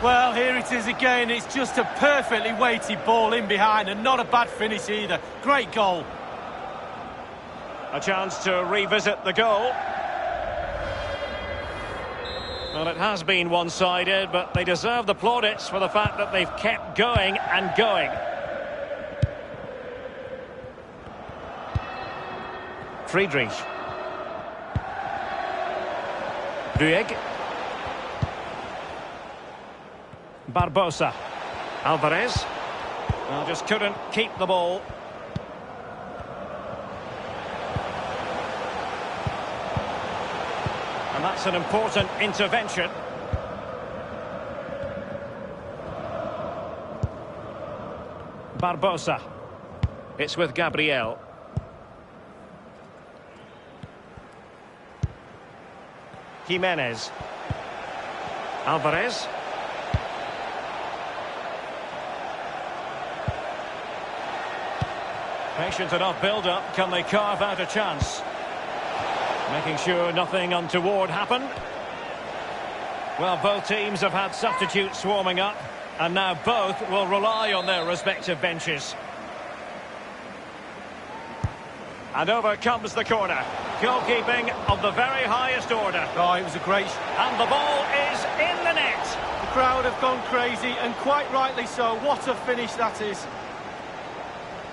S6: Well, here it is again. It's just a perfectly weighted ball in behind and not a bad finish either. Great goal.
S5: A chance to revisit the goal. Well, it has been one-sided, but they deserve the plaudits for the fact that they've kept going and going. Friedrich. Rueg. Barbosa. Alvarez. Well, just couldn't keep the ball. And that's an important intervention. Barbosa. It's with Gabriel. Jimenez. Alvarez. Patient enough build-up. Can they carve out a chance? Making sure nothing untoward happened. Well, both teams have had substitutes swarming up, and now both will rely on their respective benches. And over comes the corner. Goalkeeping of the very highest order.
S6: Oh, it was a great...
S5: And the ball is in the net.
S6: The crowd have gone crazy, and quite rightly so. What a finish that is.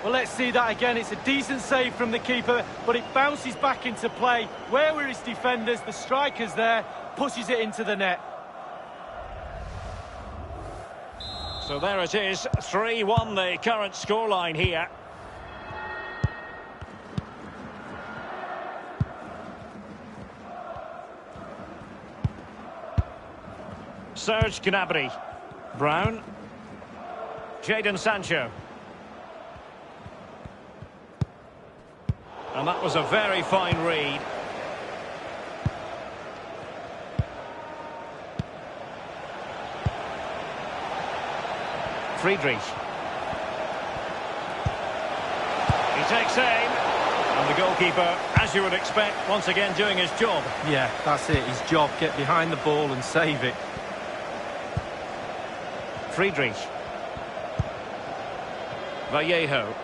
S6: Well, let's see that again. It's a decent save from the keeper, but it bounces back into play. Where were his defenders? The striker's there, pushes it into the net.
S5: So there it is, 3-1 the current scoreline here. Serge Gnabry. Brown. Jadon Sancho. And that was a very fine read. Friedrich. He takes aim. And the goalkeeper, as you would expect, once again doing his job.
S6: Yeah, that's it, his job. Get behind the ball and save it.
S5: Friedrich. Vallejo.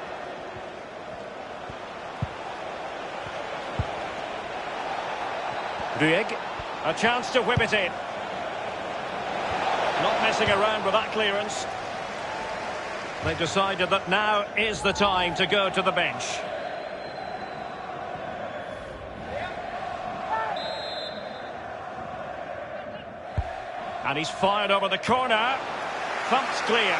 S5: Rueg, a chance to whip it in. Not messing around with that clearance. They've decided that now is the time to go to the bench. And he's fired over the corner. Thumped clear.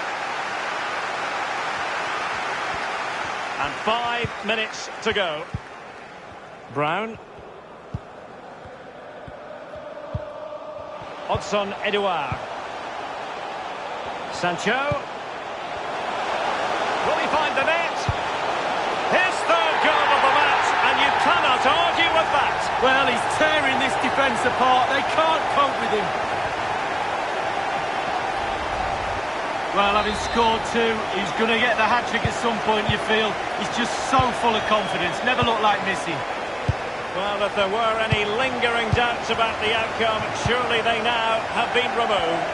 S5: And 5 minutes to go. Brown. Odsonne Edouard. Sancho. Will he find the net? His third goal of the match, and you cannot argue with that.
S6: Well, he's tearing this defence apart. They can't cope with him. Well, having scored two, he's going to get the hat-trick at some point, you feel. He's just so full of confidence. Never looked like missing.
S5: Well, if there were any lingering doubts about the outcome, surely they now have been removed.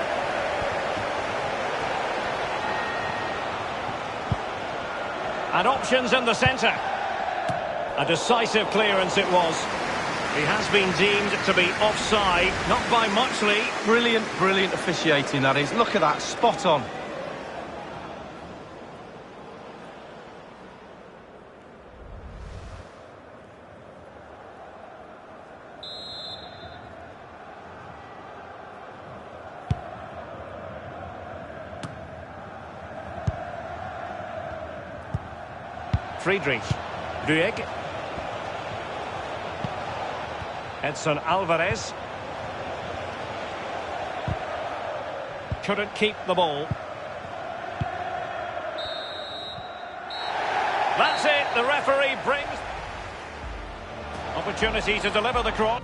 S5: And options in the centre. A decisive clearance it was. He has been deemed to be offside, not by much, Lee.
S6: Brilliant, brilliant officiating, that is. Look at that, spot on.
S5: Friedrich. Rueg. Edson Alvarez. Couldn't keep the ball. That's it. The referee brings opportunity to deliver the cross.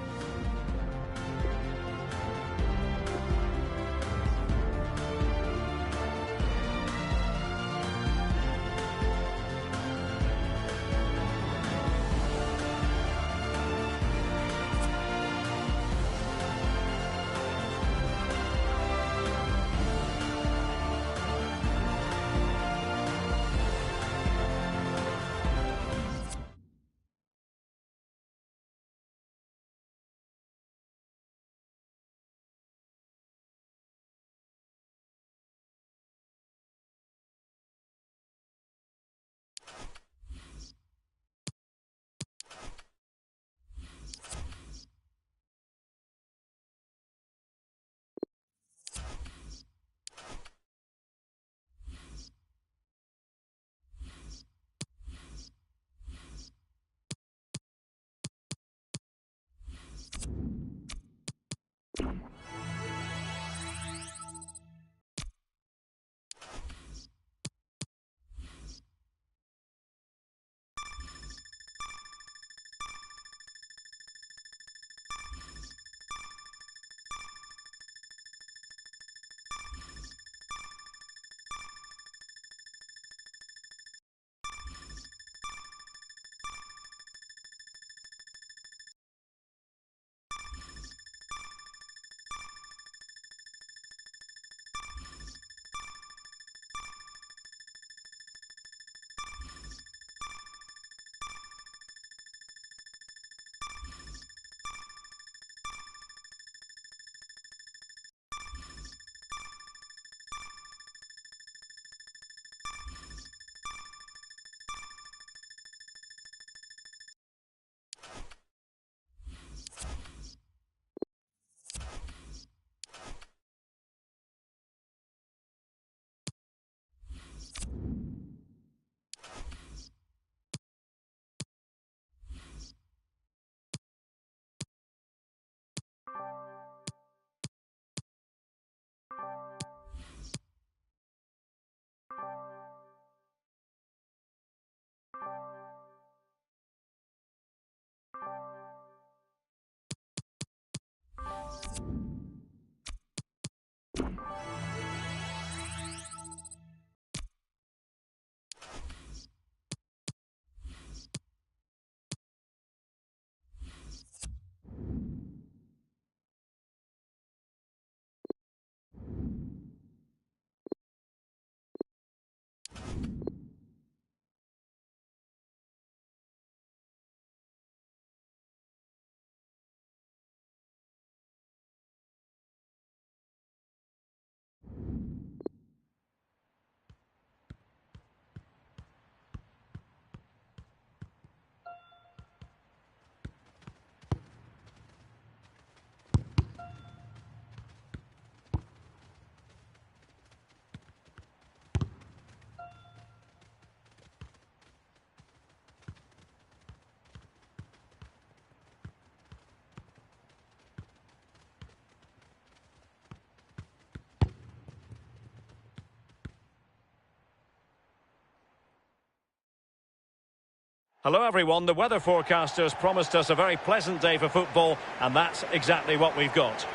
S5: Hello everyone, the weather forecasters promised us a very pleasant day for football, and that's exactly what we've got.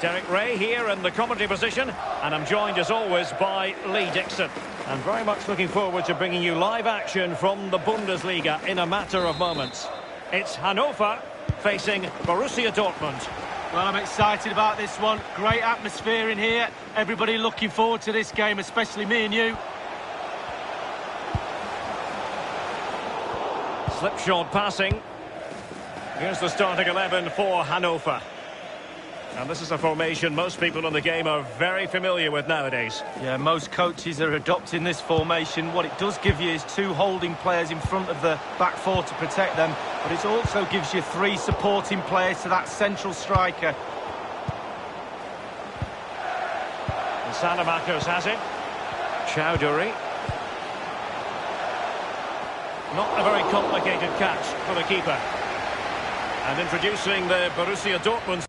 S5: Derek Ray here in the commentary position, and I'm joined as always by Lee Dixon. I'm very much looking forward to bringing you live action from the Bundesliga in a matter of moments. It's Hannover facing Borussia Dortmund.
S6: Well, I'm excited about this one. Great atmosphere in here. Everybody looking forward to this game, especially me and you.
S5: Slipshod passing. Here's the starting 11 for Hannover. And this is a formation most people in the game are very familiar with nowadays.
S6: Yeah, most coaches are adopting this formation. What it does give you is 2 holding players in front of the back 4 to protect them, but it also gives you 3 supporting players to that central striker.
S5: And Salamakos has it. Chowdhury. Not a very complicated catch for the keeper. And introducing the Borussia Dortmund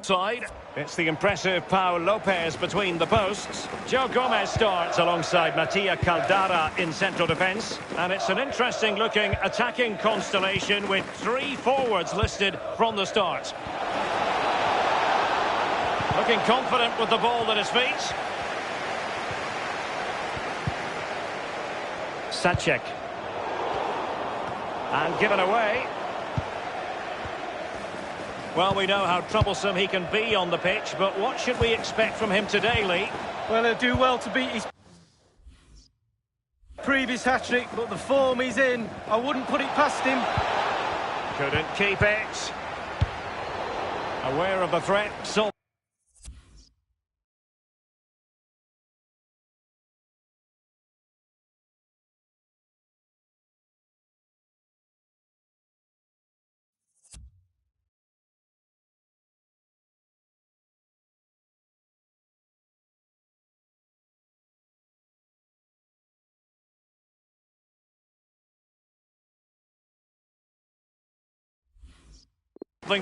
S5: Side. It's the impressive Pau Lopez between the posts. Joe Gomez starts alongside Mattia Caldara in central defence. And it's an interesting looking attacking constellation with 3 forwards listed from the start. Looking confident with the ball at his feet. Sanchez. And given away. Well, we know how troublesome he can be on the pitch, but what should we expect from him today, Lee?
S6: Well, he'll do well to beat his previous hat-trick, but the form he's in, I wouldn't put it past him.
S5: Couldn't keep it. Aware of the threat, so...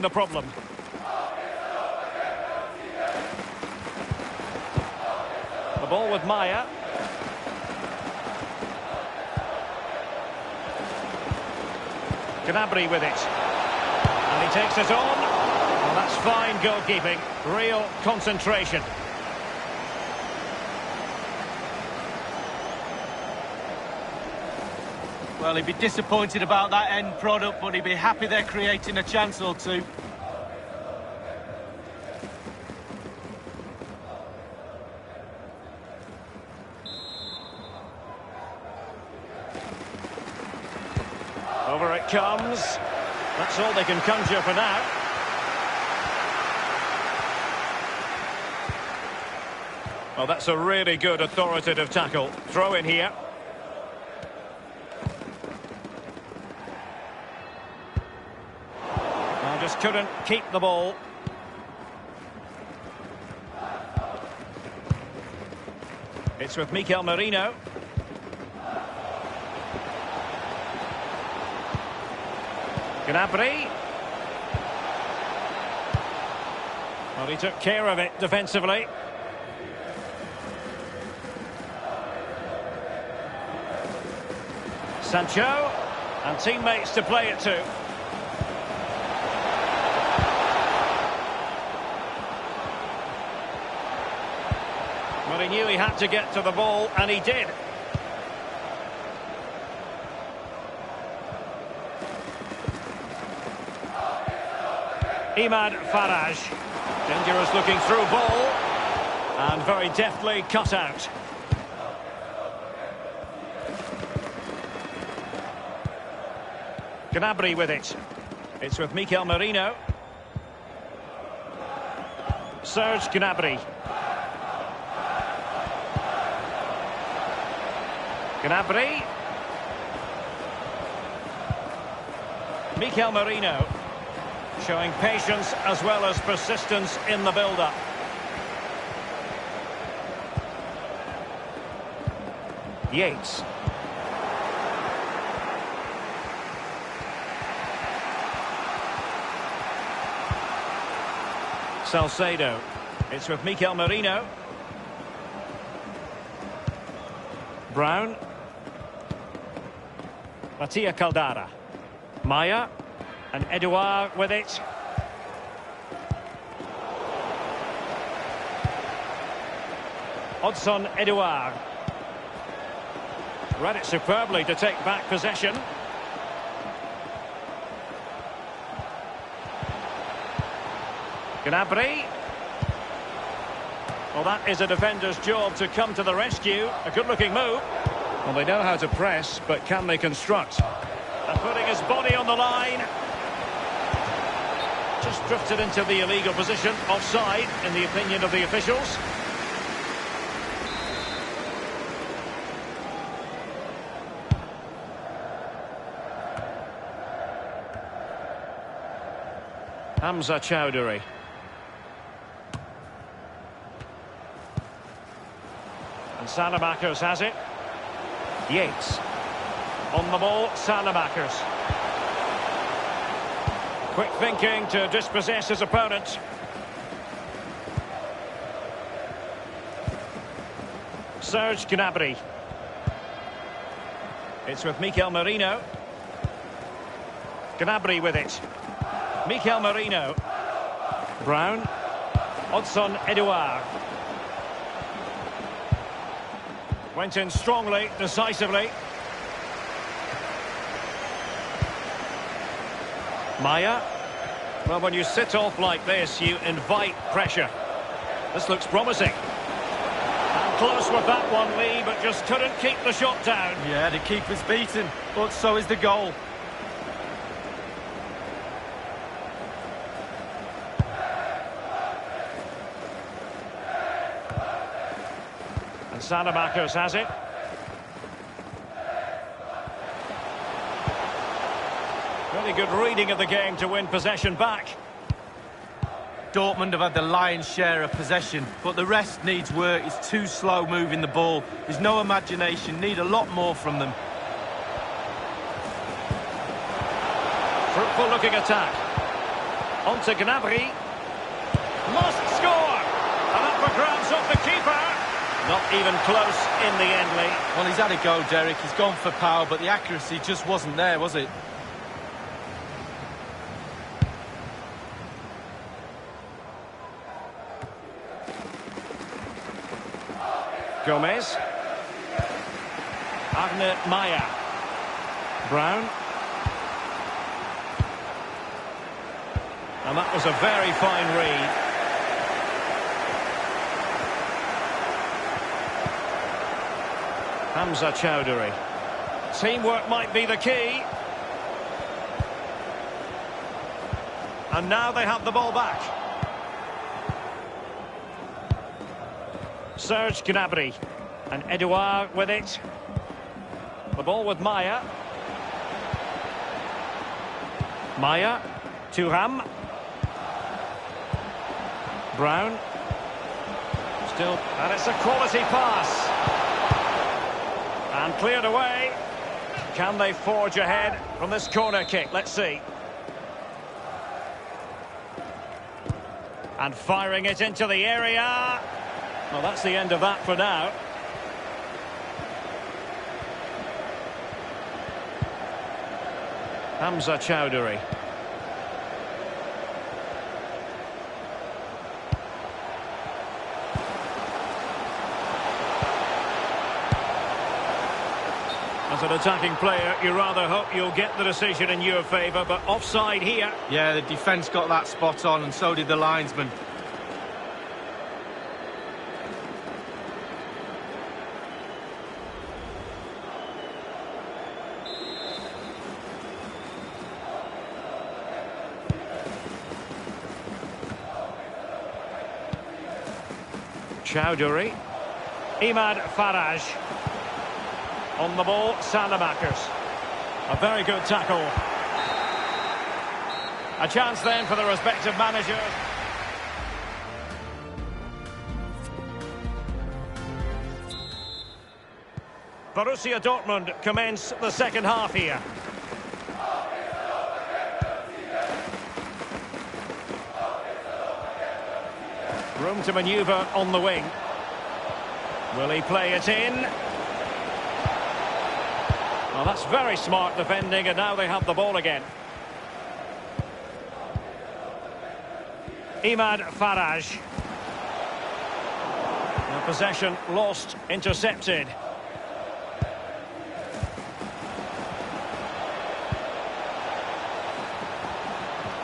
S5: the problem. The ball with Maya. Gnabry with it. And he takes it on. Well, that's fine goalkeeping. Real concentration.
S6: Well, he'd be disappointed about that end product, but he'd be happy they're creating a chance or two.
S5: Over it comes. That's all they can conjure for now. Well, that's a really good authoritative tackle. Throw in here. Just couldn't keep the ball. It's with Mikel Merino. Gnabry. Well, he took care of it defensively. Sancho. And teammates to play it to. Well, he knew he had to get to the ball, and he did. Imad Faraj. Dangerous looking through ball. And very deftly cut out. Gnabry with it. It's with Mikel Merino. Serge Gnabry. Gnabry. Mikel Merino showing patience as well as persistence in the build-up. Yates. Salcedo. It's with Mikel Merino. Brown. Mattia Caldara. Maya. And Edouard with it. Odsonne Edouard. Read it superbly to take back possession. Gnabry. Well, that is a defender's job to come to the rescue. A good-looking move. Well, they know how to press, but can they construct? And putting his body on the line. Just drifted into the illegal position, offside, in the opinion of the officials. Hamza Chowdhury. And Salamakers has it. Yates. On the ball, Salamakers. Quick thinking to dispossess his opponent. Serge Gnabry. It's with Mikel Merino. Gnabry with it. Mikel Merino. Brown. Odsonne Edouard. Went in strongly, decisively. Maya. Well, when you sit off like this, you invite pressure. This looks promising. And close with that one, Lee, but just couldn't keep the shot down.
S6: Yeah, the keeper's beaten, but so is the goal.
S5: And Salamakers has it. Really good reading of the game to win possession back.
S6: Dortmund have had the lion's share of possession, but the rest needs work. It's too slow moving the ball. There's no imagination, need a lot more from them.
S5: Fruitful looking attack. On to Gnabry. Must score! And up for grabs off the keeper. Not even close in the end, Lee.
S6: Well, he's had a go, Derek. He's gone for power, but the accuracy just wasn't there, was it?
S5: Gomez. Agne Maya. Brown. And that was a very fine read. Hamza Chowdhury. Teamwork might be the key. And now they have the ball back. Serge Gnabry. And Edouard with it. The ball with Maya. Maya. Thuram. Brown. Still. And it's a quality pass. And cleared away. Can they forge ahead from this corner kick? Let's see. And firing it into the area. Well, that's the end of that for now. Hamza Chowdhury. As an attacking player, you rather hope you'll get the decision in your favour, but offside here.
S6: Yeah, the defence got that spot on, and so did the linesman.
S5: Chowdhury. Imad Faraj. On the ball, Salamakers. A very good tackle. A chance then for the respective managers. Borussia Dortmund commence the second half here. Room to manoeuvre on the wing. Will he play it in? Well, that's very smart defending, and now they have the ball again. Imad Faraj. The possession lost, intercepted.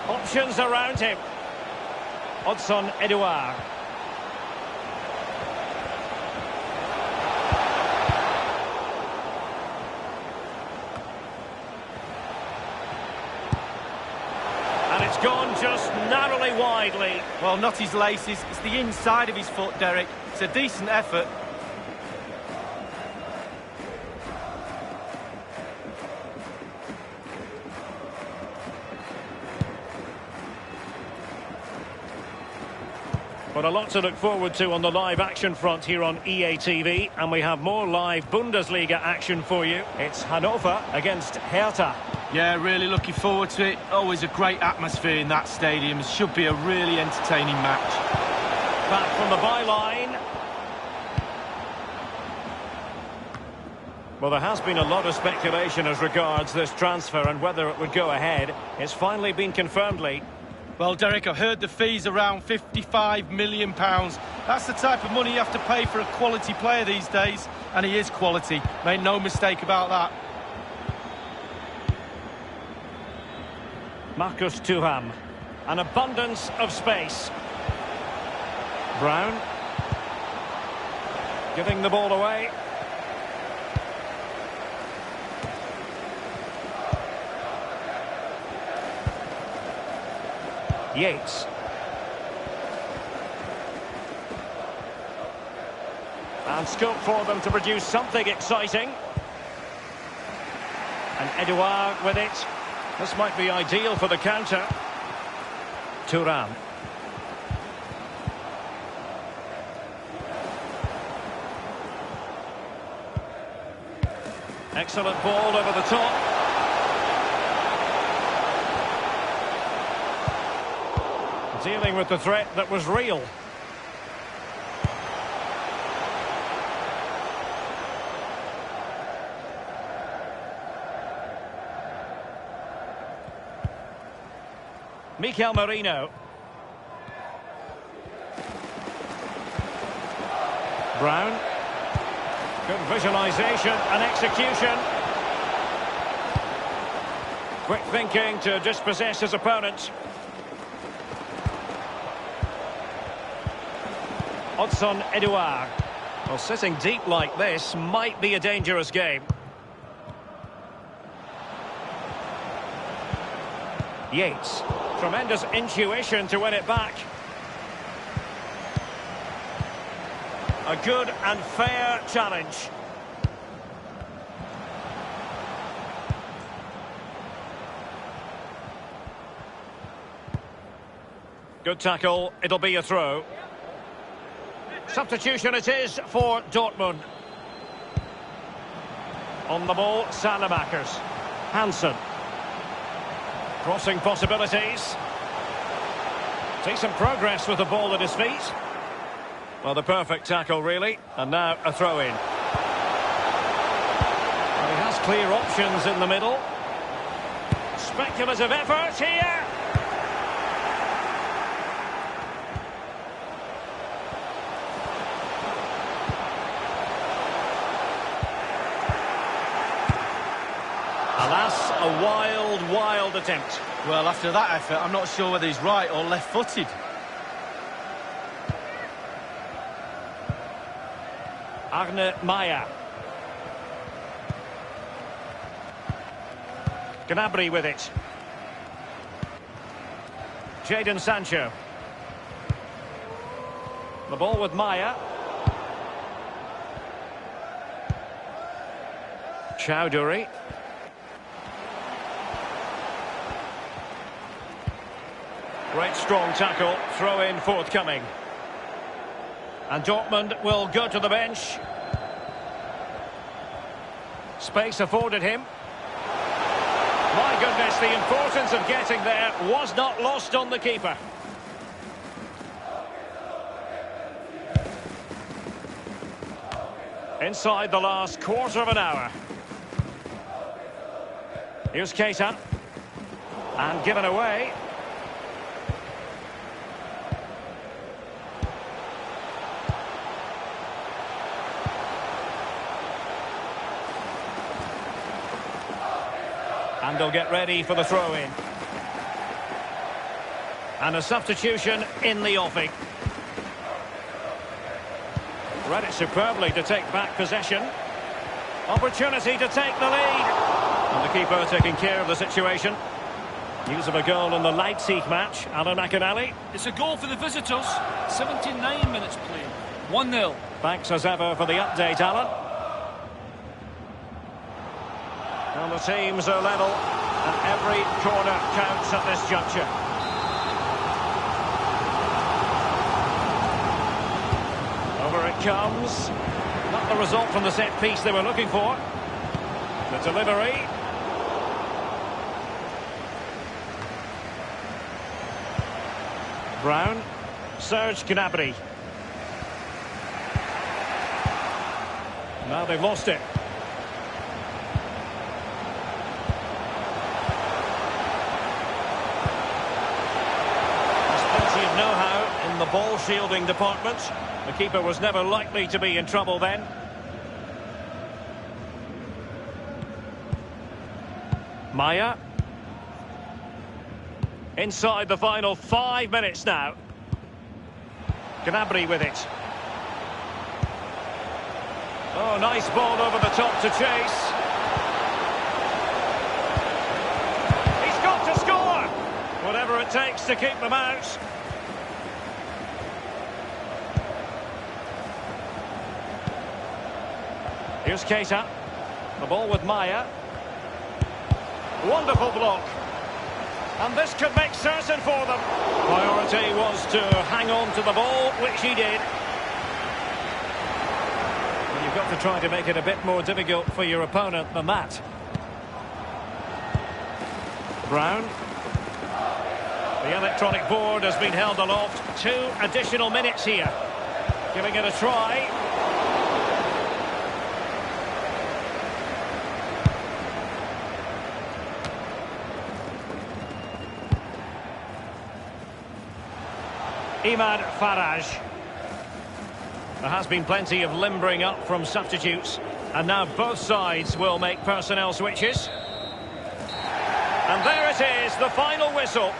S5: Options around him. Odsonne Edouard. And it's gone just narrowly widely.
S6: Well, not his laces, it's the inside of his foot, Derek. It's a decent effort.
S5: But a lot to look forward to on the live action front here on EA TV, and we have more live Bundesliga action for you. It's Hannover against Hertha.
S6: Yeah, really looking forward to it. Always a great atmosphere in that stadium. It should be a really entertaining match.
S5: Back from the byline. Well, there has been a lot of speculation as regards this transfer and whether it would go ahead. It's finally been confirmed, Lee.
S6: Well, Derek, I've heard the fee's around £55 million. That's the type of money you have to pay for a quality player these days, and he is quality. Make no mistake about that.
S5: Marcus Thuram. An abundance of space. Brown. Giving the ball away. Yates. And scope for them to produce something exciting. And Edouard with it. This might be ideal for the counter. Thuram. Excellent ball over the top. Dealing with the threat that was real. Mikel Merino. Brown. Good visualisation and execution. Quick thinking to dispossess his opponent. Odsonne Edouard. Well, sitting deep like this might be a dangerous game. Yates. Tremendous intuition to win it back. A good and fair challenge. Good tackle. It'll be a throw. Substitution it is for Dortmund. On the ball, Salamakers. Hansen. Crossing possibilities. Decent progress with the ball at his feet. Well, the perfect tackle, really. And now a throw-in. Well, he has clear options in the middle. Speculative effort here. Alas, a wild, wild attempt.
S6: Well, after that effort, I'm not sure whether he's right or left-footed.
S5: Arne Meyer. Gnabry with it. Jadon Sancho. The ball with Meyer. Chowdhury. Great strong tackle, throw in forthcoming. And Dortmund will go to the bench. Space afforded him. My goodness, the importance of getting there was not lost on the keeper. Inside the last quarter of an hour. Here's Keita. And given away. And they'll get ready for the throw-in. And a substitution in the offing. Read it superbly to take back possession. Opportunity to take the lead. And the keeper taking care of the situation. News of a goal in the Leipzig match. Alan McInally.
S4: It's a goal for the visitors. 79 minutes played. 1-0.
S5: Thanks as ever for the update, Alan. And the teams are level, and every corner counts at this juncture. Over it comes. Not the result from the set piece they were looking for. The delivery. Brown. Serge Gnabry. Now they've lost it. ball shielding department. The keeper was never likely to be in trouble then. Maya. Inside the final 5 minutes now. Gnabry with it. Oh, nice ball over the top to chase. He's got to score! Whatever it takes to keep them out. Here's Keita. The ball with Maya. Wonderful block. And this could make certain for them. Priority was to hang on to the ball, which he did. Well, you've got to try to make it a bit more difficult for your opponent than that. Brown. The electronic board has been held aloft. 2 additional minutes here. Giving it a try. Imad Faraj. There has been plenty of limbering up from substitutes, and now both sides will make personnel switches. And there it is, the final whistle.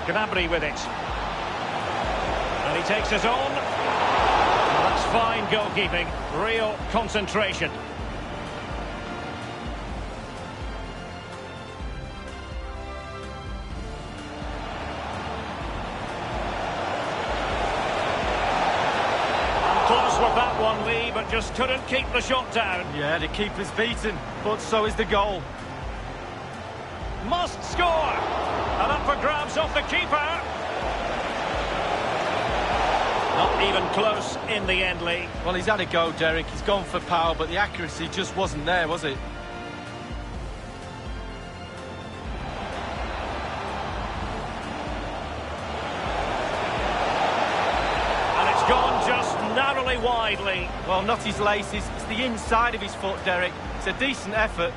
S5: Gnabry with it. And he takes us on. Well, that's fine goalkeeping. Real concentration. And close with that one, Lee, but just couldn't keep the shot down.
S6: Yeah, the keeper's beaten, but so is the goal.
S5: Must score! And up for grabs off the keeper. Not even close in the end, Lee.
S6: Well, he's had a go, Derek. He's gone for power, but the accuracy just wasn't there, was it?
S5: And it's gone just narrowly wide, Lee.
S6: Well, not his laces. It's the inside of his foot, Derek. It's a decent effort,